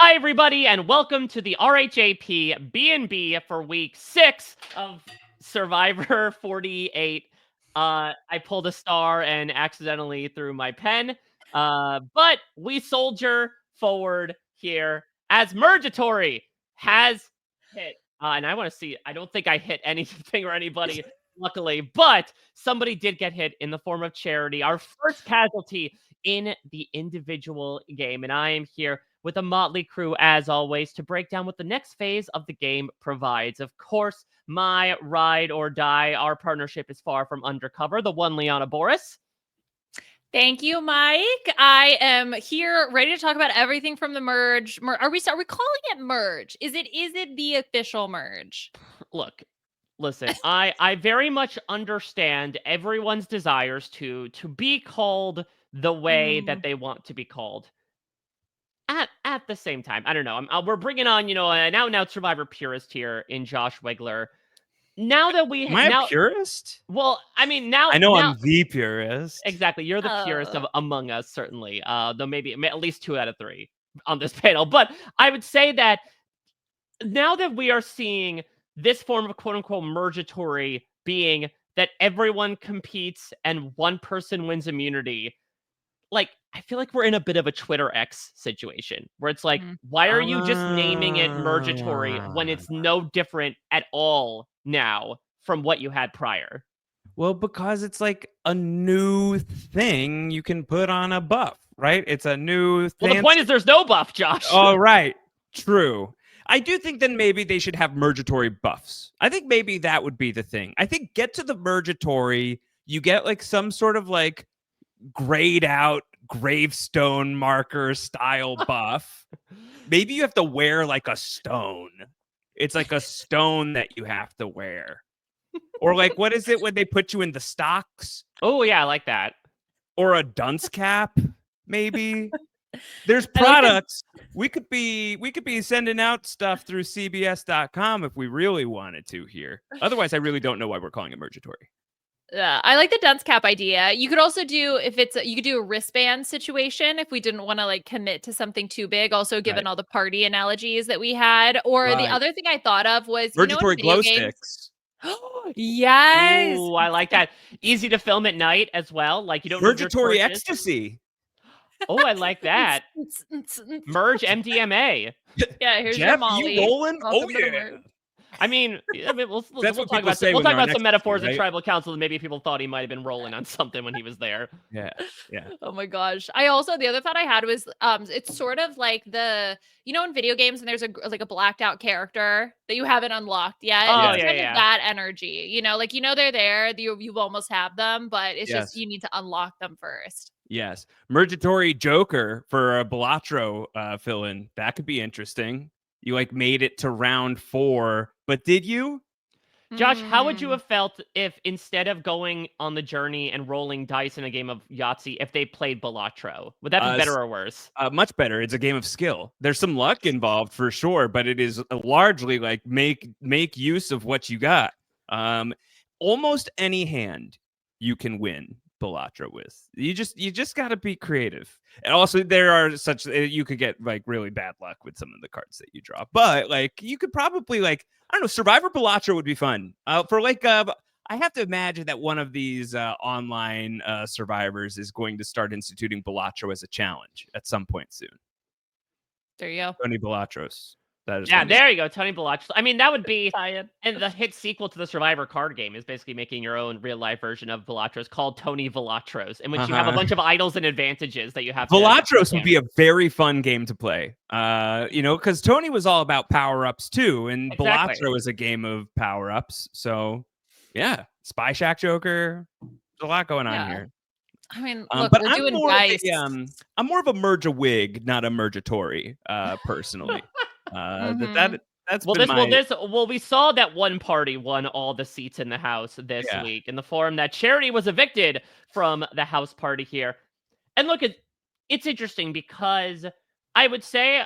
Hi, everybody, and welcome to the RHAP B&B for week 6 of Survivor 48. I pulled a star and accidentally threw my pen, but we soldier forward here as Mergatory has hit. And I want to see, I don't think I hit anything or anybody, luckily, but somebody did get hit in the form of Charity, our first casualty in the individual game. And I am here with a motley crew, as always, to break down what the next phase of the game provides. Of course, my ride or die, our partnership is far from undercover, the one Liana Boraas. Thank you, Mike. I am here ready to talk about everything from the merge. Are we calling it merge? Is it the official merge? Look, listen, I very much understand everyone's desires to be called the way that they want to be called. At the same time, I don't know. We're bringing on, an out-and-out Survivor purist here in Josh Wigler. Now that we Am I a purist? Well, I mean, now I know I'm the purist. Exactly, you're the purist among us, certainly. Though maybe at least 2 out of 3 on this panel. But I would say that now that we are seeing this form of quote-unquote mergatory being that everyone competes and one person wins immunity, like, I feel like we're in a bit of a Twitter X situation where it's like, why are you just naming it Mergatory when it's no different at all now from what you had prior? Well, because it's like a new thing you can put on a buff, right? It's a new thing. Well, the point is there's no buff, Josh. Oh, right. True. I do think then maybe they should have Mergatory buffs. I think maybe that would be the thing. I think get to the Mergatory, you get like some sort of like grayed out gravestone marker style buff. Maybe you have to wear like a stone. It's like a stone that you have to wear. Or like, what is it when they put you in the stocks? Oh yeah, I like that. Or a dunce cap, maybe. There's products. We could be sending out stuff through CBS.com if we really wanted to here. Otherwise, I really don't know why we're calling it Mergatory. Yeah, I like the dunce cap idea. You could also do you could do a wristband situation if we didn't want to like commit to something too big. Also, given all the party analogies that we had, or the other thing I thought of was Mergatory glow games, sticks. Yes. Ooh, I like that. Easy to film at night as well. Like you don't Mergatory need your ecstasy. Oh, I like that. Merge MDMA. Yeah, here's Jeff, your Molly. You rolling? Oh yeah. I mean, we'll talk about some metaphors right? of tribal council that maybe people thought he might have been rolling on something when he was there. Yeah. Oh my gosh. The other thought I had was it's sort of like in video games and there's a blacked out character that you haven't unlocked yet. Oh, it's kind of that energy. They're there, you almost have them, but it's just you need to unlock them first. Yes. Mergatory Joker for a Balatro fill-in. That could be interesting. You like made it to round 4, but did you? Josh, how would you have felt if instead of going on the journey and rolling dice in a game of Yahtzee, if they played Balatro? Would that be better or worse? Much better. It's a game of skill. There's some luck involved for sure, but it is largely like make use of what you got. Almost any hand you can win Balatro with. You just got to be creative. And also there are you could get like really bad luck with some of the cards that you draw. But like you could probably like, I don't know, Survivor Balatro would be fun. For like I have to imagine that one of these online survivors is going to start instituting Balatro as a challenge at some point soon. There you go. Tony Balatros. There you go, Tony Balatros. I mean, that would be, and the hit sequel to the Survivor card game is basically making your own real-life version of Balatros called Tony Balatros, in which you have a bunch of idols and advantages that you have. Balatros would be a very fun game to play, because Tony was all about power-ups too, and exactly. Balatro is a game of power-ups. So, yeah, Spy Shack Joker, there's a lot going on here. I mean, look, but we're doing dice. I'm more of a merge-a-wig, not a mergatory, personally. We saw that one party won all the seats in the house this week in the form that Charity was evicted from the house party here. And look, it's interesting because I would say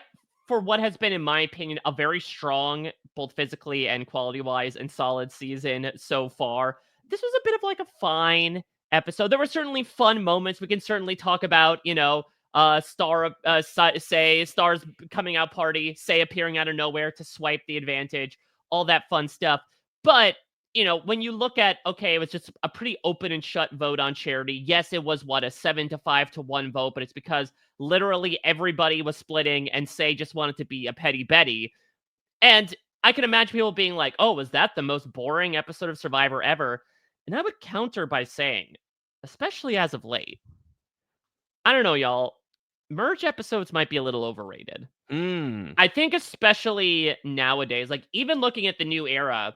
for what has been, in my opinion, a very strong, both physically and quality-wise and solid season so far, this was a bit of like a fine episode. There were certainly fun moments. We can certainly talk about, say Star's coming out party, say appearing out of nowhere to swipe the advantage, all that fun stuff. But when you look at, okay, it was just a pretty open and shut vote on Charity. Yes, it was a 7-5 to 1 vote, but it's because literally everybody was splitting and Say just wanted to be a petty Betty. And I can imagine people being like, oh, was that the most boring episode of Survivor ever? And I would counter by saying, especially as of late, I don't know, y'all, merge episodes might be a little overrated. I think especially nowadays, like even looking at the new era,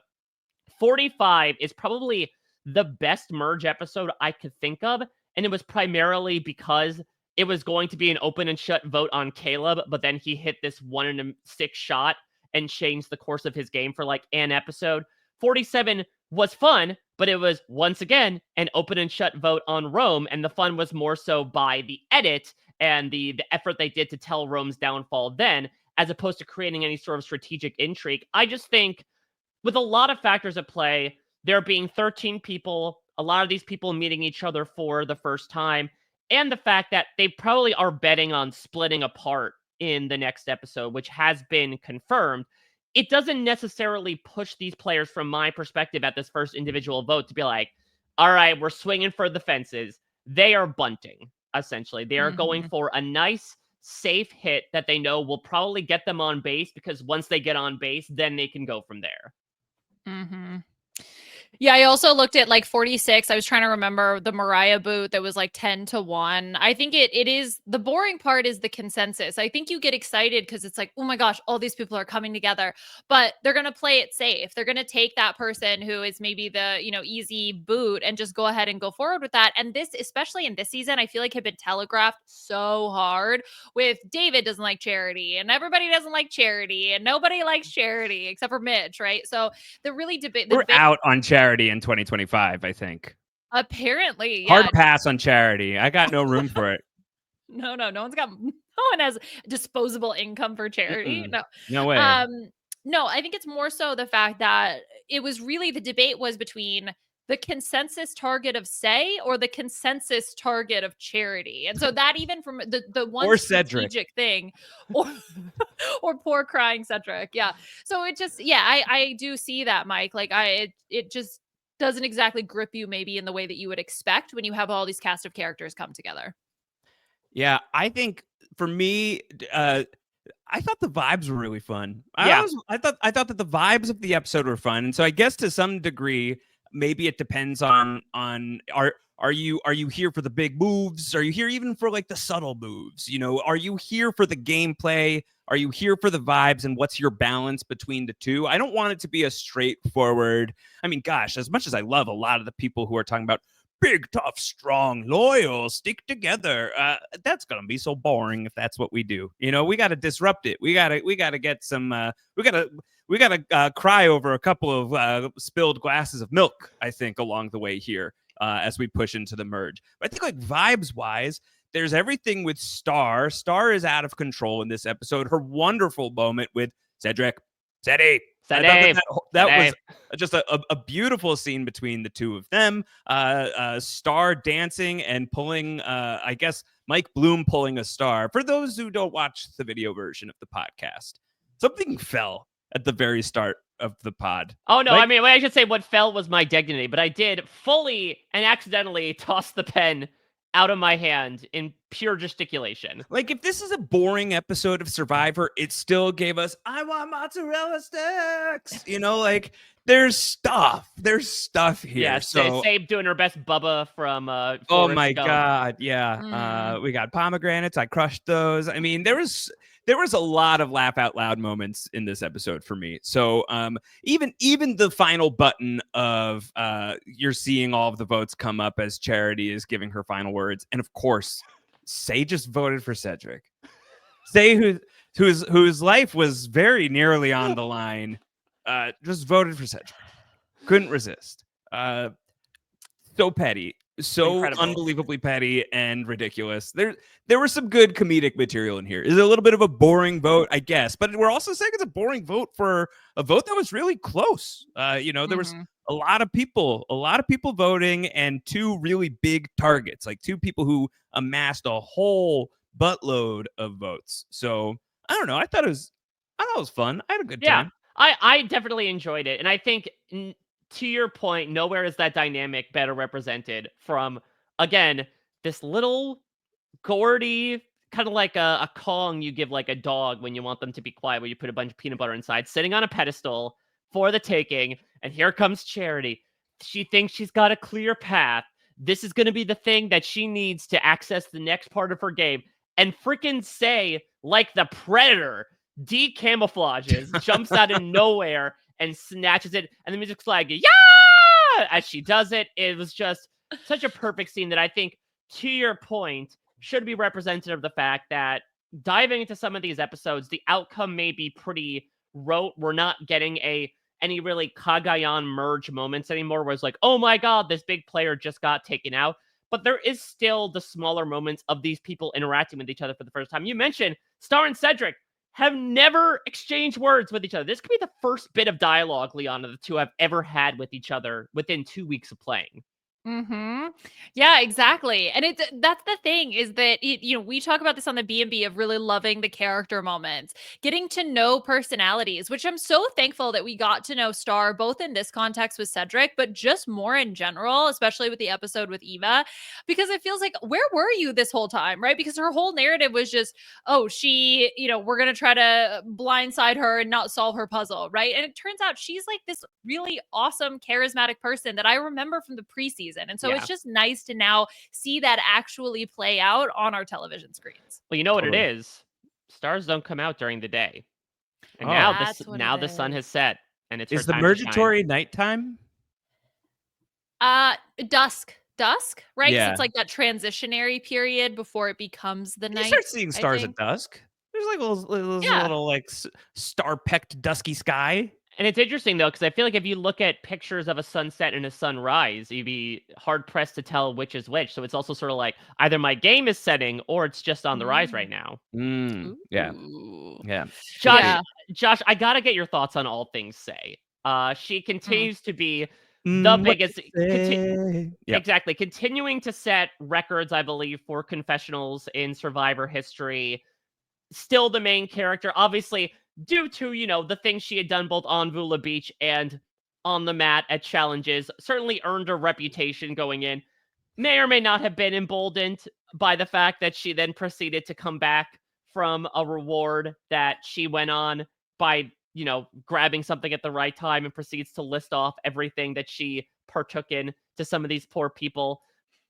45 is probably the best merge episode I could think of. And it was primarily because it was going to be an open and shut vote on Caleb, but then he hit this 1 in 6 shot and changed the course of his game for like an episode. 47 was fun, but it was once again an open and shut vote on Rome. And the fun was more so by the edit and the effort they did to tell Rome's downfall then, as opposed to creating any sort of strategic intrigue. I just think with a lot of factors at play, there being 13 people, a lot of these people meeting each other for the first time, and the fact that they probably are betting on splitting apart in the next episode, which has been confirmed, it doesn't necessarily push these players, from my perspective at this first individual vote, to be like, all right, we're swinging for the fences. They are bunting, essentially. They are going for a nice, safe hit that they know will probably get them on base, because once they get on base, then they can go from there. Yeah, I also looked at like 46. I was trying to remember the Mariah boot that was like 10 to 1. I think it is, the boring part is the consensus. I think you get excited because it's like, oh my gosh, all these people are coming together, but they're going to play it safe. They're going to take that person who is maybe the, easy boot and just go ahead and go forward with that. And this, especially in this season, I feel like had been telegraphed so hard with David doesn't like Charity and everybody doesn't like Charity and nobody likes Charity except for Mitch, right? So the really debate. We're out on Charity in 2025, I think. Apparently, yeah. Hard pass on Charity. I got no room for it. No one has disposable income for Charity. No way. No, I think it's more so the fact that it was really, the debate was between the consensus target of Say or the consensus target of Charity. And so that even from the one or strategic Cedric thing or poor crying Cedric. Yeah. So it just, I do see that, Mike. Like it just doesn't exactly grip you maybe in the way that you would expect when you have all these cast of characters come together. Yeah, I think for me, I thought the vibes were really fun. Yeah. I thought that the vibes of the episode were fun, and so I guess to some degree, maybe it depends on are you here for the big moves? Are you here even for like the subtle moves? Are you here for the gameplay? Are you here for the vibes? And what's your balance between the two? I don't want it to be a straightforward. I mean, gosh, as much as I love a lot of the people who are talking about big, tough, strong, loyal, stick together, that's gonna be so boring if that's what we do. We got to disrupt it. We gotta get some. We gotta cry over a couple of spilled glasses of milk, I think, along the way here as we push into the merge. But I think like vibes wise, there's everything with Star. Star is out of control in this episode. Her wonderful moment with Cedric. That was just a beautiful scene between the two of them. Star dancing and pulling, I guess, Mike Bloom pulling a star. For those who don't watch the video version of the podcast, something fell at the very start of the pod. Oh, no, I mean, I should say what fell was my dignity, but I did fully and accidentally toss the pen out of my hand in pure gesticulation. Like, if this is a boring episode of Survivor, it still gave us, I want mozzarella sticks. There's stuff here. Yeah, so Sabe doing her best Bubba from oh my Gump. God, yeah. We got pomegranates. I crushed those. I mean, there was a lot of laugh out loud moments in this episode for me. So even the final button of you're seeing all of the votes come up as Charity is giving her final words, and of course, Say just voted for Cedric. Say whose life was very nearly on the line, just voted for Cedric. Couldn't resist. So petty. So Incredible. Unbelievably petty and ridiculous. There was some good comedic material in here. Is a little bit of a boring vote, I guess, but we're also saying it's a boring vote for a vote that was really close. There was a lot of people voting, and two really big targets, like two people who amassed a whole buttload of votes. So I don't know. I thought it was fun. I had a good Yeah, time. I definitely enjoyed it, and I think to your point, nowhere is that dynamic better represented from again this little Gordy, kind of like a Kong you give like a dog when you want them to be quiet, where you put a bunch of peanut butter inside, sitting on a pedestal for the taking. And here comes Charity. She thinks she's got a clear path. This is going to be the thing that she needs to access the next part of her game. And freaking say, like the Predator, decamouflages, jumps out of nowhere and snatches it. And the music's like, yeah! As she does it, it was just such a perfect scene that I think, to your point, should be representative of the fact that diving into some of these episodes, the outcome may be pretty rote. We're not getting any really Kagayan merge moments anymore where it's like, oh my god, this big player just got taken out. But there is still the smaller moments of these people interacting with each other for the first time. You mentioned Star and Cedric have never exchanged words with each other. This could be the first bit of dialogue, Liana, the two have ever had with each other within 2 weeks of playing. Yeah, exactly. And that's the thing is that we talk about this on the B&B of really loving the character moments, getting to know personalities, which I'm so thankful that we got to know Star both in this context with Cedric, but just more in general, especially with the episode with Eva, because it feels like, where were you this whole time, right? Because her whole narrative was just, oh, she, we're going to try to blindside her and not solve her puzzle, right? And it turns out she's like this really awesome, charismatic person that I remember from the preseason. And so it's just nice to now see that actually play out on our television screens. Well, you know what it is? Stars don't come out during the day. And now the sun has set and it's Is her the time to shine. Mergatory nighttime? Dusk, right? Yeah. It's like that transitionary period before it becomes the night. You start seeing stars at dusk. There's like little like star-pecked dusky sky. And it's interesting, though, because I feel like if you look at pictures of a sunset and a sunrise, you'd be hard-pressed to tell which is which. So it's also sort of like, either my game is setting or it's just on the rise right now. Yeah. Josh, I got to get your thoughts on all things Say. She continues to be the biggest... Exactly. Continuing to set records, I believe, for confessionals in Survivor history. Still the main character. Obviously... due to, the things she had done both on Vula Beach and on the mat at challenges, certainly earned a reputation going in. May or may not have been emboldened by the fact that she then proceeded to come back from a reward that she went on by, grabbing something at the right time and proceeds to list off everything that she partook in to some of these poor people.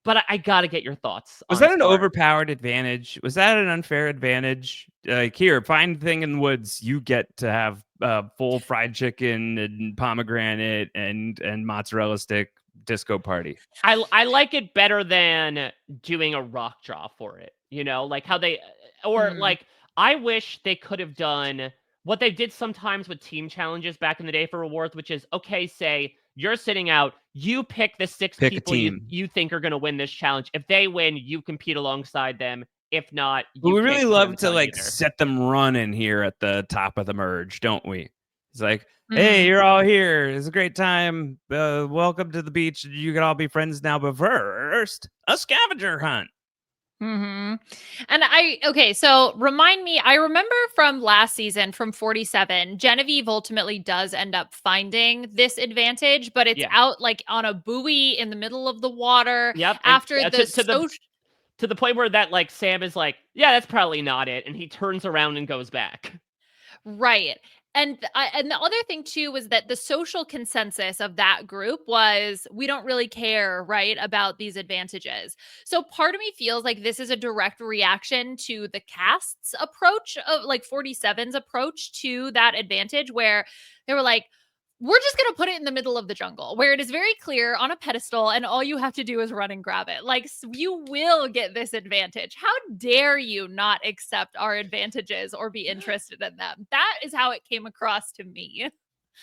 But I got to get your thoughts. Was that an overpowered advantage? Was that an unfair advantage? Like, here, find the thing in the woods. You get to have full fried chicken and pomegranate and mozzarella stick disco party. I like it better than doing a rock draw for it. Like how they, or like, I wish they could have done what they did sometimes with team challenges back in the day for rewards, which is, okay, say, you're sitting out. You pick the 6 people you think are going to win this challenge. If they win, you compete alongside them. If not, we really love to set them running here at the top of the merge, don't we? It's like, hey, you're all here. It's a great time. Welcome to the beach. You can all be friends now. But first, a scavenger hunt. And so remind me, I remember from last season from 47, Genevieve ultimately does end up finding this advantage, but it's out like on a buoy in the middle of the wader. Yep. After to the point where that like Sam is like, yeah, that's probably not it. And he turns around and goes back. Right. And the other thing, too, was that the social consensus of that group was, we don't really care, right, about these advantages. So part of me feels like this is a direct reaction to the cast's approach of like 47's approach to that advantage, where they were like, we're just going to put it in the middle of the jungle where it is very clear on a pedestal and all you have to do is run and grab it. Like, you will get this advantage. How dare you not accept our advantages or be interested in them? That is how it came across to me.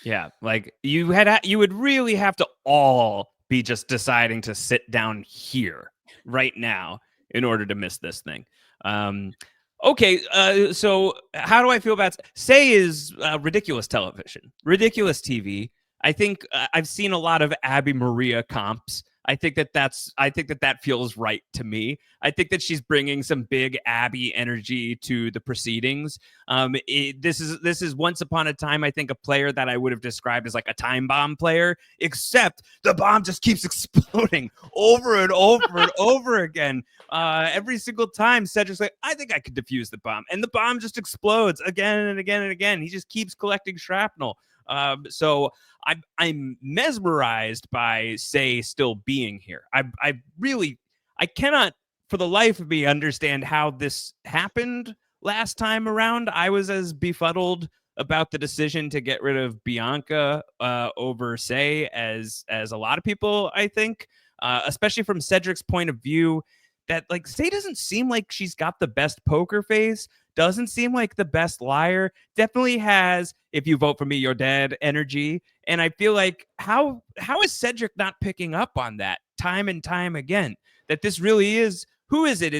Yeah. Like you would really have to all be just deciding to sit down here right now in order to miss this thing. Okay, so how do I feel about Say is ridiculous television, ridiculous TV. I think I've seen a lot of Abby Maria comps I think that feels right to me. I think that she's bringing some big Abby energy to the proceedings. This is once upon a time, I think, a player that I would have described as like a time bomb player, except the bomb just keeps exploding over and over and over again. Every single time Cedric's like, I think I could defuse the bomb, and the bomb just explodes again and again and again. He just keeps collecting shrapnel. So I'm mesmerized by Say still being here. I cannot for the life of me understand how this happened last time around. I was as befuddled about the decision to get rid of Bianca over Say as a lot of people, I think, especially from Cedric's point of view, that like Say doesn't seem like she's got the best poker face, doesn't seem like the best liar, definitely has if you vote for me you're dead energy. And I feel like how is Cedric not picking up on that time and time again, that this really is, who is it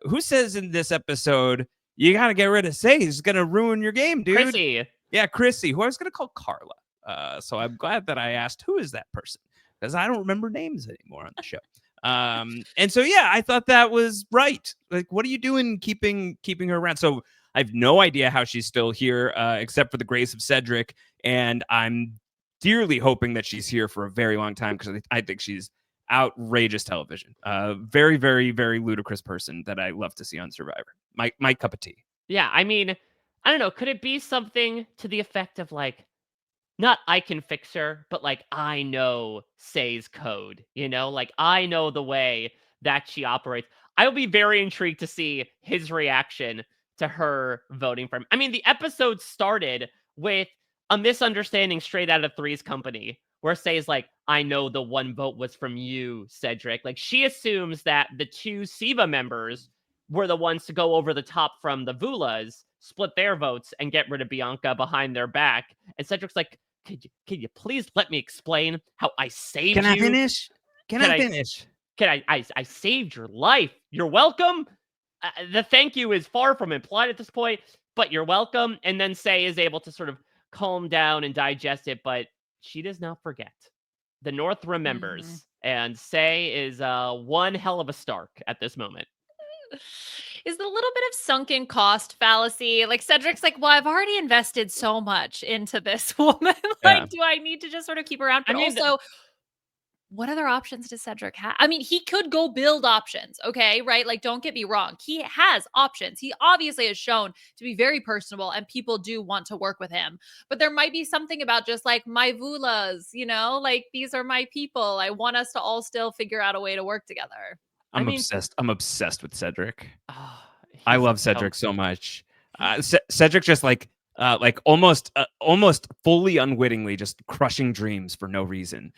who says in this episode you got to get rid of Say, he's going to ruin your game, dude? Chrissy. Yeah, Chrissy, who I was going to call Carla. So I'm glad that I asked who is that person, because I don't remember names anymore on the show. And so yeah, I thought that was right. Like, what are you doing keeping her around? So I have no idea how she's still here, except for the grace of Cedric, and I'm dearly hoping that she's here for a very long time, because I think she's outrageous television. Very, very, very ludicrous person that I love to see on Survivor. My cup of tea. Yeah, I mean, I don't know. Could it be something to the effect of like, not I can fix her, but like I know Say's code, like I know the way that she operates. I will be very intrigued to see his reaction to her voting for him. I mean, the episode started with a misunderstanding straight out of Three's Company, where Say's like, I know the one vote was from you, Cedric. Like, she assumes that the two Siva members were the ones to go over the top from the Vulas, split their votes, and get rid of Bianca behind their back. And Cedric's like, can you please let me explain how I saved you? Can I finish? Can I finish? I saved your life. You're welcome. The thank you is far from implied at this point, but you're welcome. And then Say is able to sort of calm down and digest it, but she does not forget. The North remembers, and Say is one hell of a Stark at this moment. Is the little bit of sunken cost fallacy. Like, Cedric's like, well, I've already invested so much into this woman. Like, do I need to just sort of keep her around? But also, what other options does Cedric have? I mean, he could go build options, okay? Right? Like, don't get me wrong. He has options. He obviously has shown to be very personable, and people do want to work with him. But there might be something about just like, my Vulas, like, these are my people. I want us to all still figure out a way to work together. I'm obsessed. I'm obsessed with Cedric. Oh, I love Cedric so much. Cedric just like almost fully unwittingly just crushing dreams for no reason.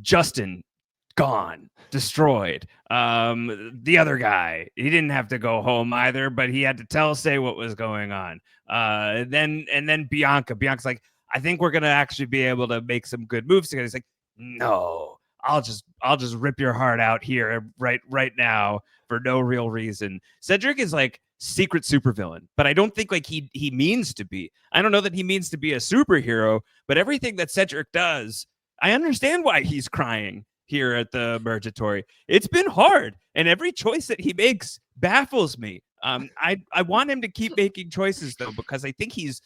Justin gone, destroyed. The other guy, he didn't have to go home either, but he had to tell Say what was going on. Then Bianca's like, I think we're gonna actually be able to make some good moves together. He's like, no. I'll just rip your heart out here right now for no real reason. Cedric is like secret supervillain, but I don't think like he means to be. I don't know that he means to be a superhero, but everything that Cedric does, I understand why he's crying here at the Mergatory. It's been hard, and every choice that he makes baffles me. I want him to keep making choices though, because I think he's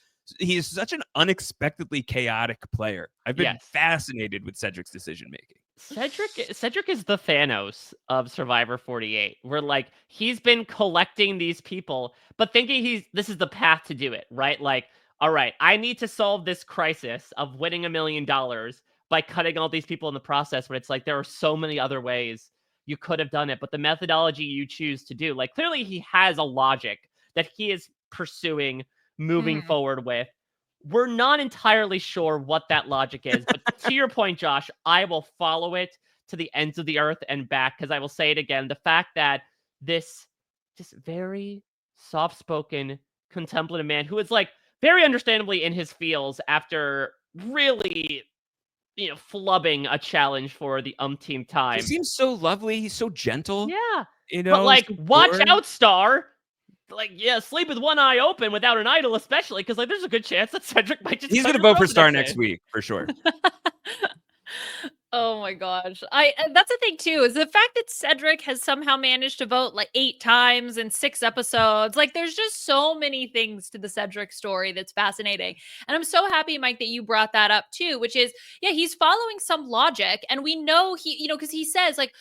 such an unexpectedly chaotic player. I've been fascinated with Cedric's decision making. Cedric is the Thanos of Survivor 48. Where like he's been collecting these people, but thinking this is the path to do it, right? Like, all right, I need to solve this crisis of winning $1 million by cutting all these people in the process. But it's like there are so many other ways you could have done it, but the methodology you choose to do, like clearly he has a logic that he is pursuing, moving forward with. We're not entirely sure what that logic is, but to your point, Josh, I will follow it to the ends of the earth and back, because I will say it again. The fact that this just very soft-spoken, contemplative man who is like very understandably in his feels after really, flubbing a challenge for the umpteenth time. He seems so lovely. He's so gentle. Yeah. But like, so watch out, Star. Like, sleep with one eye open without an idol, especially because like there's a good chance that Cedric might just. He's gonna vote for Star next week for sure. Oh my gosh. That's the thing too, is the fact that Cedric has somehow managed to vote like 8 times in 6 episodes. Like there's just so many things to the Cedric story that's fascinating. And I'm so happy, Mike, that you brought that up too, which is, yeah, he's following some logic. And we know because he says, like,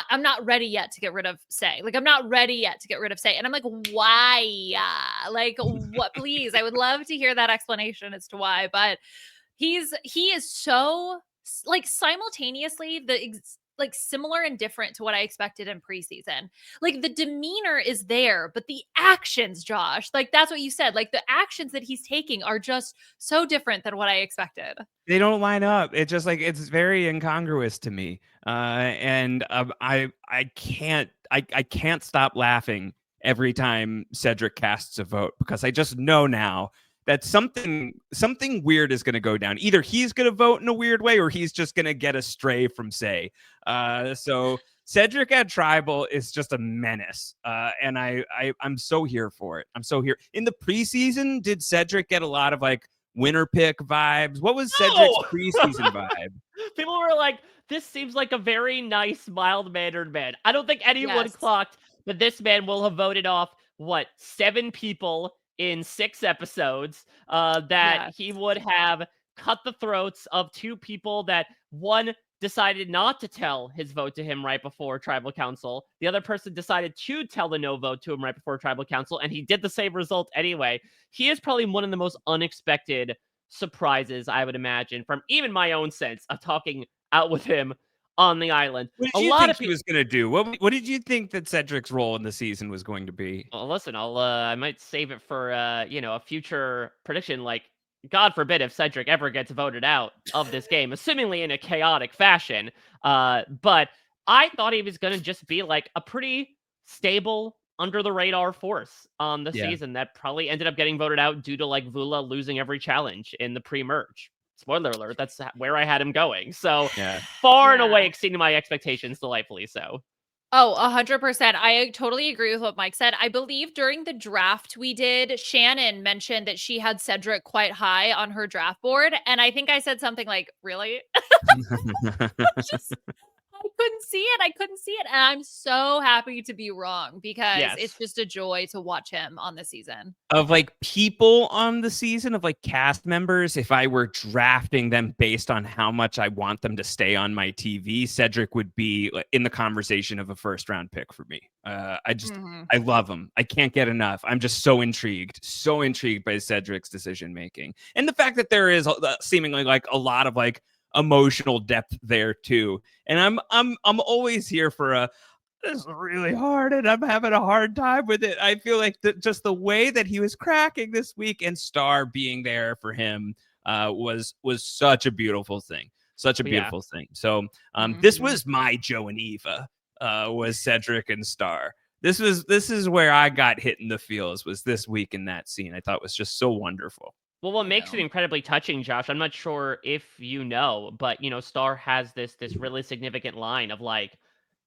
I'm not ready yet to get rid of Say. Like, I'm not ready yet to get rid of Say. And I'm like, why? Like, what? Please, I would love to hear that explanation as to why. But he is so like simultaneously like similar and different to what I expected in preseason. Like the demeanor is there, but the actions, Josh, like that's what you said. Like the actions that he's taking are just so different than what I expected. They don't line up. It's just like it's very incongruous to me, and I can't stop laughing every time Cedric casts a vote because I just know now that something weird is going to go down. Either he's going to vote in a weird way, or he's just going to get astray from Say. So Cedric at Tribal is just a menace, and I'm so here for it. I'm so here. In the preseason, did Cedric get a lot of like winner pick vibes? What was Cedric's preseason vibe? People were like, this seems like a very nice, mild-mannered man. I don't think anyone Yes. clocked that this man will have voted off, 7 people in 6 episodes, that he would have cut the throats of 2 people that, one decided not to tell his vote to him right before Tribal Council. The other person decided to tell the no vote to him right before Tribal Council, and he did the same result anyway. He is probably one of the most unexpected surprises, I would imagine, from even my own sense of talking out with him on the island. What A did you lot think of he people. was going to do? What did you think that Cedric's role in the season was going to be? Well, listen, I might save it for a future prediction. Like, God forbid if Cedric ever gets voted out of this game, assumingly in a chaotic fashion. But I thought he was gonna just be like a pretty stable, under the radar force on the Yeah. season that probably ended up getting voted out due to like Vula losing every challenge in the pre-merge. Spoiler alert, that's where I had him going. So Yeah. far and away exceeding my expectations, delightfully so. Oh, 100%. I totally agree with what Mike said. I believe during the draft we did, Shannon mentioned that she had Cedric quite high on her draft board. And I think I said something like, really? Just, I couldn't see it. I couldn't see it. And I'm so happy to be wrong because it's Yes. just a joy to watch him on this season. Of like people on the season, of like cast members, if I were drafting them based on how much I want them to stay on my TV, Cedric would be in the conversation of a first round pick for me. I love him. I can't get enough. I'm just so intrigued by Cedric's decision making, and the fact that there is seemingly like a lot of like emotional depth there too. And I'm always here for this is really hard and I'm having a hard time with it. I feel like just the way that he was cracking this week and Star being there for him was such a beautiful thing. Such a beautiful thing. So this was my Joe and Eva, was Cedric and Star. This is where I got hit in the feels, was this week in that scene. I thought was just so wonderful. Well, what makes it incredibly touching, Josh, I'm not sure if you know, but Star has this really significant line of like,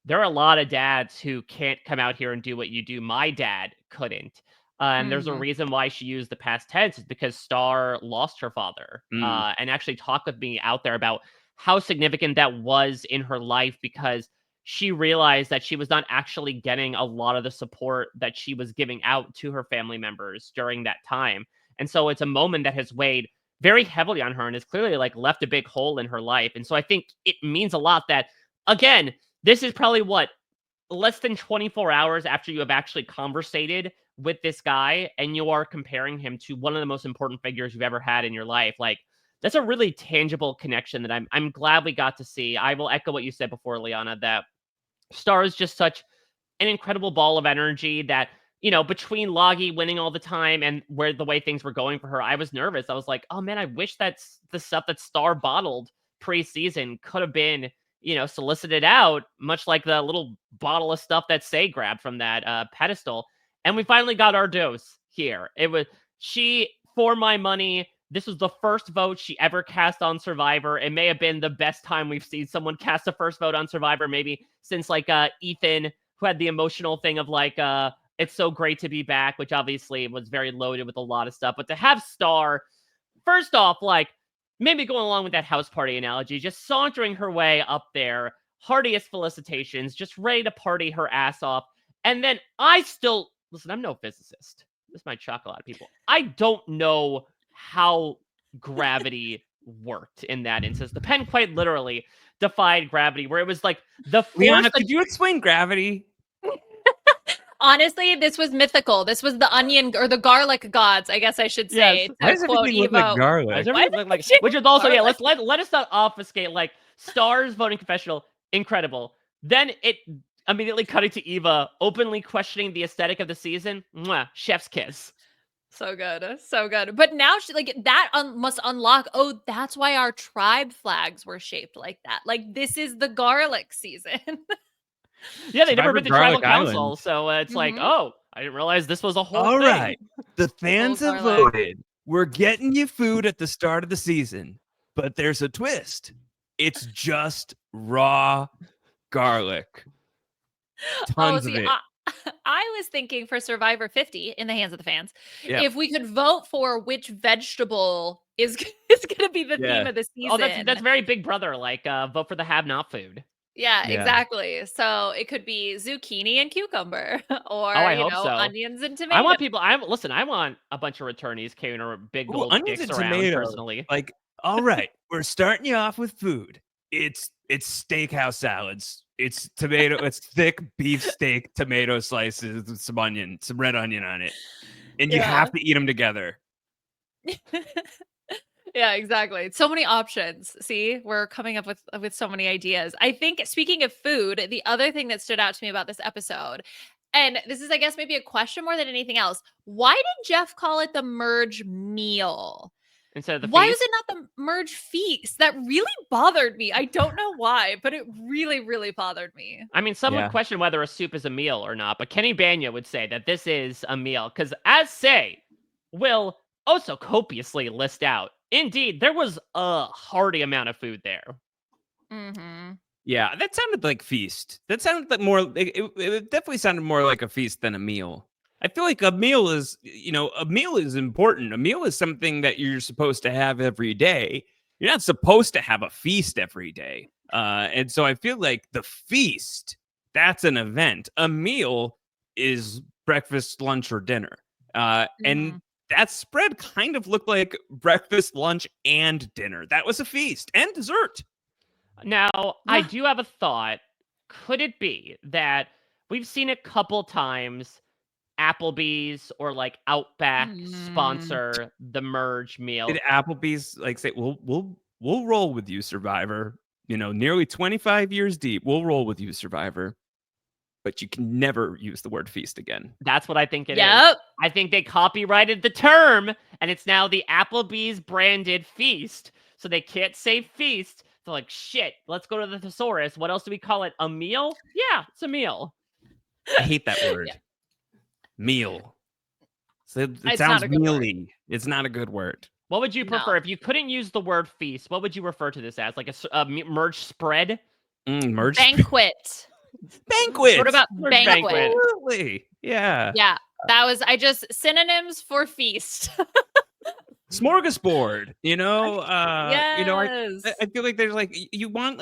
there are a lot of dads who can't come out here and do what you do. My dad couldn't. And there's a reason why she used the past tense, is because Star lost her father, and actually talked with me out there about how significant that was in her life, because she realized that she was not actually getting a lot of the support that she was giving out to her family members during that time. And so it's a moment that has weighed very heavily on her and has clearly like left a big hole in her life. And so I think it means a lot that, again, this is probably less than 24 hours after you have actually conversated with this guy and you are comparing him to one of the most important figures you've ever had in your life. Like, that's a really tangible connection that I'm glad we got to see. I will echo what you said before, Liana, that Star is just such an incredible ball of energy that, between Loggy winning all the time and the way things were going for her, I was nervous. I was like, oh man, I wish that's the stuff that Star bottled preseason could have been, solicited out, much like the little bottle of stuff that Say grabbed from that pedestal. And we finally got our dose here. It was for my money, this was the first vote she ever cast on Survivor. It may have been the best time we've seen someone cast a first vote on Survivor, maybe since like Ethan, who had the emotional thing of like, it's so great to be back, which obviously was very loaded with a lot of stuff. But to have Star, first off, like, maybe going along with that house party analogy, just sauntering her way up there, heartiest felicitations, just ready to party her ass off. And then listen, I'm no physicist. This might shock a lot of people. I don't know how gravity worked in that instance. The pen quite literally defied gravity, where it was like the force. Liana, could you explain gravity? Honestly, this was mythical. This was the onion or the garlic gods, I guess I should say. Yes. Why does everything look like garlic? Which is also, yeah, let us not obfuscate, like, Stars voting confessional, incredible. Then it immediately cutting to Eva, openly questioning the aesthetic of the season. Mwah, chef's kiss. So good. So good. But now she must unlock, oh, that's why our tribe flags were shaped like that. Like, this is the garlic season. Yeah, they never been to tribal Garlic council, so it's like, oh, I didn't realize this was a whole All thing. right. The fans have voted. We're getting you food at the start of the season, but there's a twist. It's just raw garlic. Tons of it. I was thinking for Survivor 50, in the hands of the fans, Yeah. if we could vote for which vegetable is going to be the theme of the season. Oh, that's very Big Brother, like, vote for the have-not food. Yeah, exactly. So it could be zucchini and cucumber, or I hope so. onions and tomatoes. I want people. I want a bunch of returnees carrying a big old onions dicks and around. tomatoes. Personally, Like, all right, we're starting you off with food. It's steakhouse salads. It's tomato. It's thick beef steak, tomato slices with some red onion on it, and you have to eat them together. Yeah, exactly. So many options. See, we're coming up with so many ideas. I think, speaking of food, the other thing that stood out to me about this episode, and this is, I guess, maybe a question more than anything else. Why did Jeff call it the merge meal instead of the Why feast? was it not the merge feast? That really bothered me. I don't know why, but it really, really bothered me. I mean, some would question whether a soup is a meal or not, but Kenny Banya would say that this is a meal, because will also copiously list out. Indeed, there was a hearty amount of food there. Mm-hmm. Yeah, that sounded like feast. That sounded like more. It definitely sounded more like a feast than a meal. I feel like a meal is important. A meal is something that you're supposed to have every day. You're not supposed to have a feast every day. And so I feel like the feast, that's an event. A meal is breakfast, lunch, or dinner. And that spread kind of looked like breakfast, lunch, and dinner. That was a feast and dessert. Now, I do have a thought. Could it be that we've seen a couple times Applebee's or like Outback sponsor the merge meal? Did Applebee's like say, we'll roll with you, Survivor? You know, nearly 25 years deep. We'll roll with you, Survivor. But you can never use the word feast again. That's what I think it is. I think they copyrighted the term, and it's now the Applebee's branded feast. So they can't say feast. They're like, shit, let's go to the thesaurus. What else do we call it? A meal? Yeah, it's a meal. I hate that word. Meal. So it sounds mealy. It's not a good word. What would you prefer? If you couldn't use the word feast, what would you refer to this as? Like a merge spread? Merge banquet. Banquet. What about banquet? Absolutely. Yeah. Yeah. That was synonyms for feast. Smorgasbord, I feel like there's like you want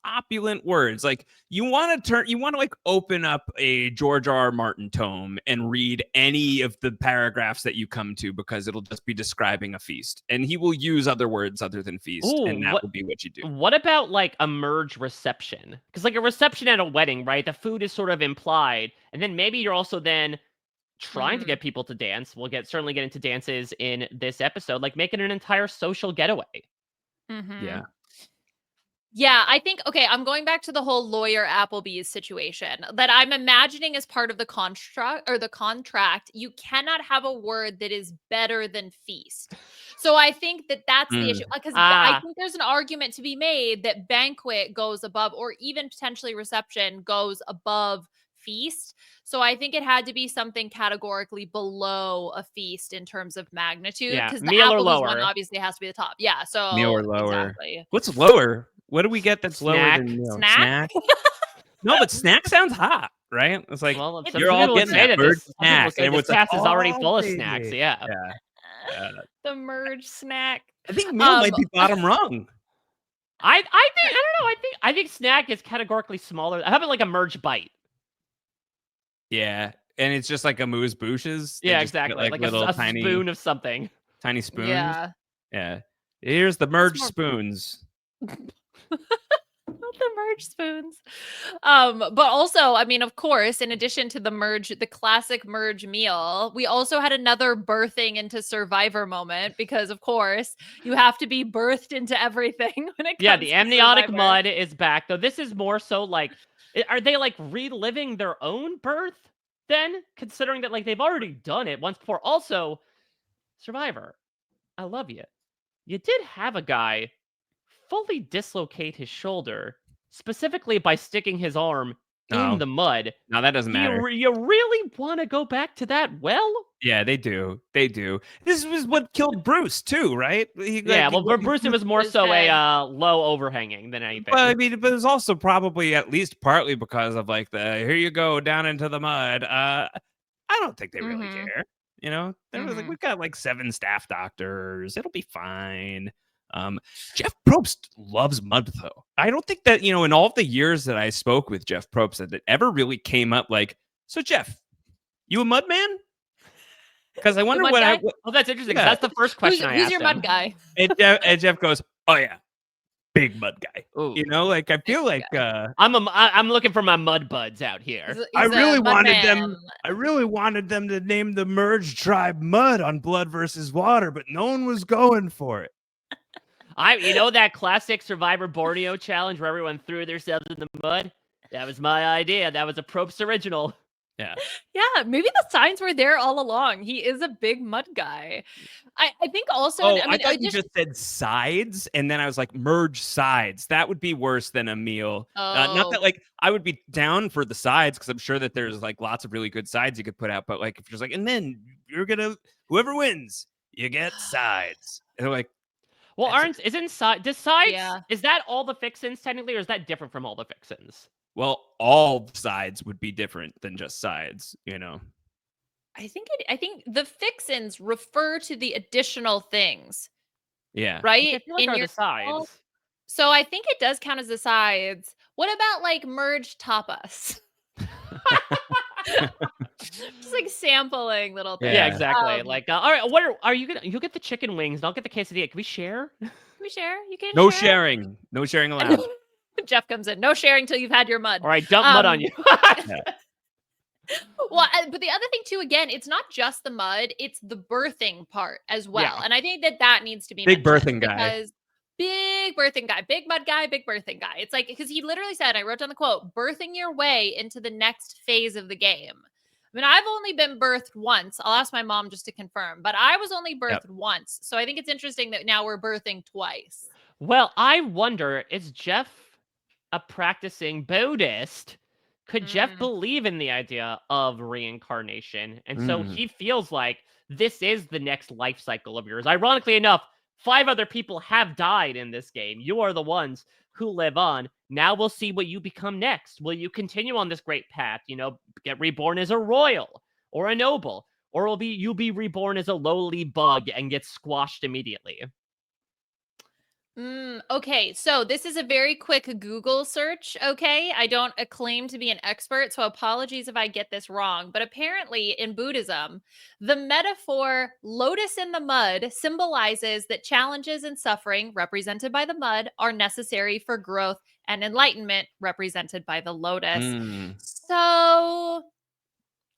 opulent words, like you want to like open up a George R.R. Martin tome and read any of the paragraphs that you come to, because it'll just be describing a feast, and he will use other words other than feast. Ooh, and that will be what you do. What about like a merge reception? Because like a reception at a wedding, right? The food is sort of implied, and then maybe you're also then trying to get people to dance. We'll certainly get into dances in this episode, like making an entire social getaway. Yeah, I think, I'm going back to the whole lawyer Applebee's situation that I'm imagining as part of the contract. You cannot have a word that is better than feast. So I think that's the issue, because I think there's an argument to be made that banquet goes above, or even potentially reception goes above feast. So I think it had to be something categorically below a feast in terms of magnitude, because the meal or Applebee's lower one obviously has to be the top. Yeah, so meal or lower. Exactly. What's lower? What do we get that's Snack. lower than meal? Snack? No, but snack sounds hot, right? It's like, well, you're all getting that bird snack. This cast is already full of snacks. Yeah. The merge snack. I think meal might be bottom rung. I think I don't know. I think snack is categorically smaller. How about like a merge bite? Yeah, and it's just like amuse bouches. They Yeah, just get, exactly. Like little a tiny spoon of something. tiny spoons. Yeah. Yeah. Here's the merge more- spoons. Not the merge spoons. But also, I mean, of course, in addition to the classic merge meal, we also had another birthing into Survivor moment because, of course, you have to be birthed into everything when it comes Yeah, the to amniotic Survivor. mud is back though. This is more so like, are they like reliving their own birth then? Considering that like they've already done it once before. Also, Survivor, I love you. You did have a guy fully dislocate his shoulder, specifically by sticking his arm in the mud. No, that doesn't matter. You really want to go back to that well? Yeah, they do. They do. This was what killed Bruce too, right? Bruce was more his so head. a low overhanging than anything. Well, I mean, but it was also probably at least partly because of like the here you go down into the mud. I don't think they really care. You know, they was like, we've got like 7 staff doctors. It'll be fine. Jeff Probst loves mud though. I don't think that, in all of the years that I spoke with Jeff Probst, that it ever really came up like, so Jeff, you a mud man? Because I wonder what I. Oh, that's interesting. Yeah. That's the first question I asked Who's your mud him. guy? And Jeff goes, oh yeah, big mud guy. Ooh. Like I feel like I'm looking for my mud buds out here. I really wanted them to name the merge tribe Mud on Blood versus Water, but no one was going for it. That classic Survivor Borneo challenge where everyone threw themselves in the mud? That was my idea. That was a Probst original. Yeah. Yeah, maybe the signs were there all along. He is a big mud guy. I think also. I thought you just said sides, and then I was like, merge sides. That would be worse than a meal. Not that like I would be down for the sides because I'm sure that there's like lots of really good sides you could put out, but like if you're just like, and then whoever wins, you get sides. And they're like, well, is that all the fixins technically, or is that different from all the fixins? Well, all sides would be different than just sides, I think the fixins refer to the additional things. Yeah. Right? I feel like are the sides. So I think it does count as the sides. What about like merge tapas? Just like sampling little things. Yeah, exactly. All right, are you gonna? You'll get the chicken wings, and I'll get the quesadilla. Can we share? Can we share? You can. No share? sharing. No sharing allowed. Jeff comes in. No sharing till you've had your mud. All right, dump mud on you. Well, but the other thing too, again, it's not just the mud; it's the birthing part as well. Yeah. And I think that needs to be big mentioned birthing guy. because big birthing guy, big mud guy, big birthing guy. It's like because he literally said, I wrote down the quote: "Birthing your way into the next phase of the game." I mean, I've only been birthed once. I'll ask my mom just to confirm, but I was only birthed once. So I think it's interesting that now we're birthing twice. Well, I wonder, is Jeff a practicing Buddhist? Could Jeff believe in the idea of reincarnation? And so he feels like this is the next life cycle of yours. Ironically enough, 5 other people have died in this game. You are the ones who live on. Now we'll see what you become next. Will you continue on this great path? Get reborn as a royal or a noble, or you'll be reborn as a lowly bug and get squashed immediately. Okay, so this is a very quick Google search, okay? I don't claim to be an expert, so apologies if I get this wrong. But apparently in Buddhism, the metaphor lotus in the mud symbolizes that challenges and suffering, represented by the mud, are necessary for growth and enlightenment, represented by the lotus. So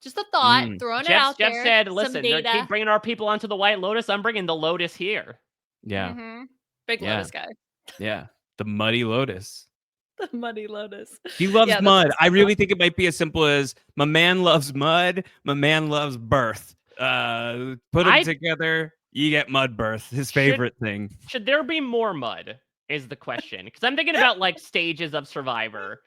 just a thought, throwing it out there. Jeff said, listen, keep bringing our people onto the White Lotus. I'm bringing the Lotus here. Yeah. Big lotus guy. Yeah. The muddy lotus. The muddy lotus. He loves mud. I really think it might be as simple as my man loves mud. My man loves birth. Put them together. You get mud birth. His favorite thing. Should there be more mud is the question. Because I'm thinking about like stages of Survivor.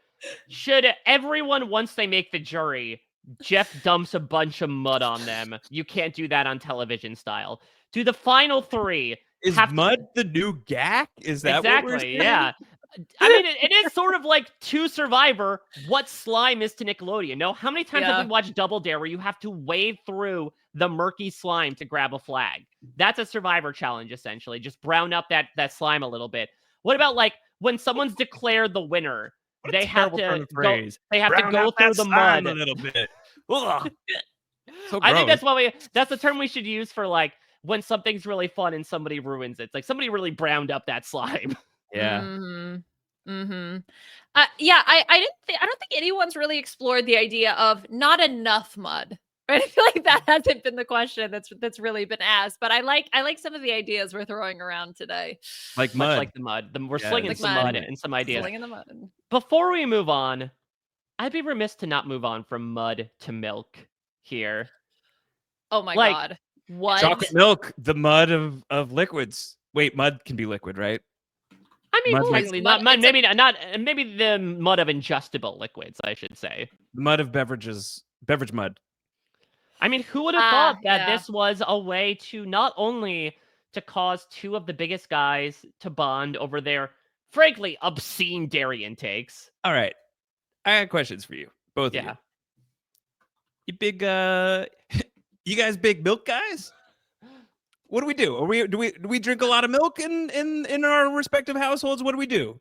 Should everyone, once they make the jury, Jeff dumps a bunch of mud on them? You can't do that on television style. Do the final 3... Is mud the new gack? Is that exactly? What we're saying? Yeah. I mean, it is sort of like to Survivor what slime is to Nickelodeon. No, how many times have we watched Double Dare where you have to wade through the murky slime to grab a flag? That's a Survivor challenge, essentially. Just brown up that slime a little bit. What about like when someone's declared the winner? They have to go. They have to go through the mud a little bit. Ugh. So I think gross. that's the term we should use for like when something's really fun and somebody ruins it. It's like somebody really browned up that slime. Yeah. Yeah, I don't think anyone's really explored the idea of not enough mud. Right? I feel like that hasn't been the question that's really been asked. But I like some of the ideas we're throwing around today. Like Much mud. like the mud. We're Yeah, slinging like some mud. mud and some ideas. Slinging the mud. Before we move on, I'd be remiss to not move on from mud to milk here. Oh my Like, god. What? Chocolate milk, the mud of liquids. Wait, mud can be liquid, right? I mean, Mud technically is- not mud- maybe not maybe the mud of ingestible liquids, I should say. The mud of beverages, beverage mud. I mean, who would have thought that yeah. this was a way to not only to cause two of the biggest guys to bond over their frankly obscene dairy intakes. All right. I got questions for you. Both of you. You big you guys big milk guys? What do we do? Do we drink a lot of milk in our respective households? What do we do?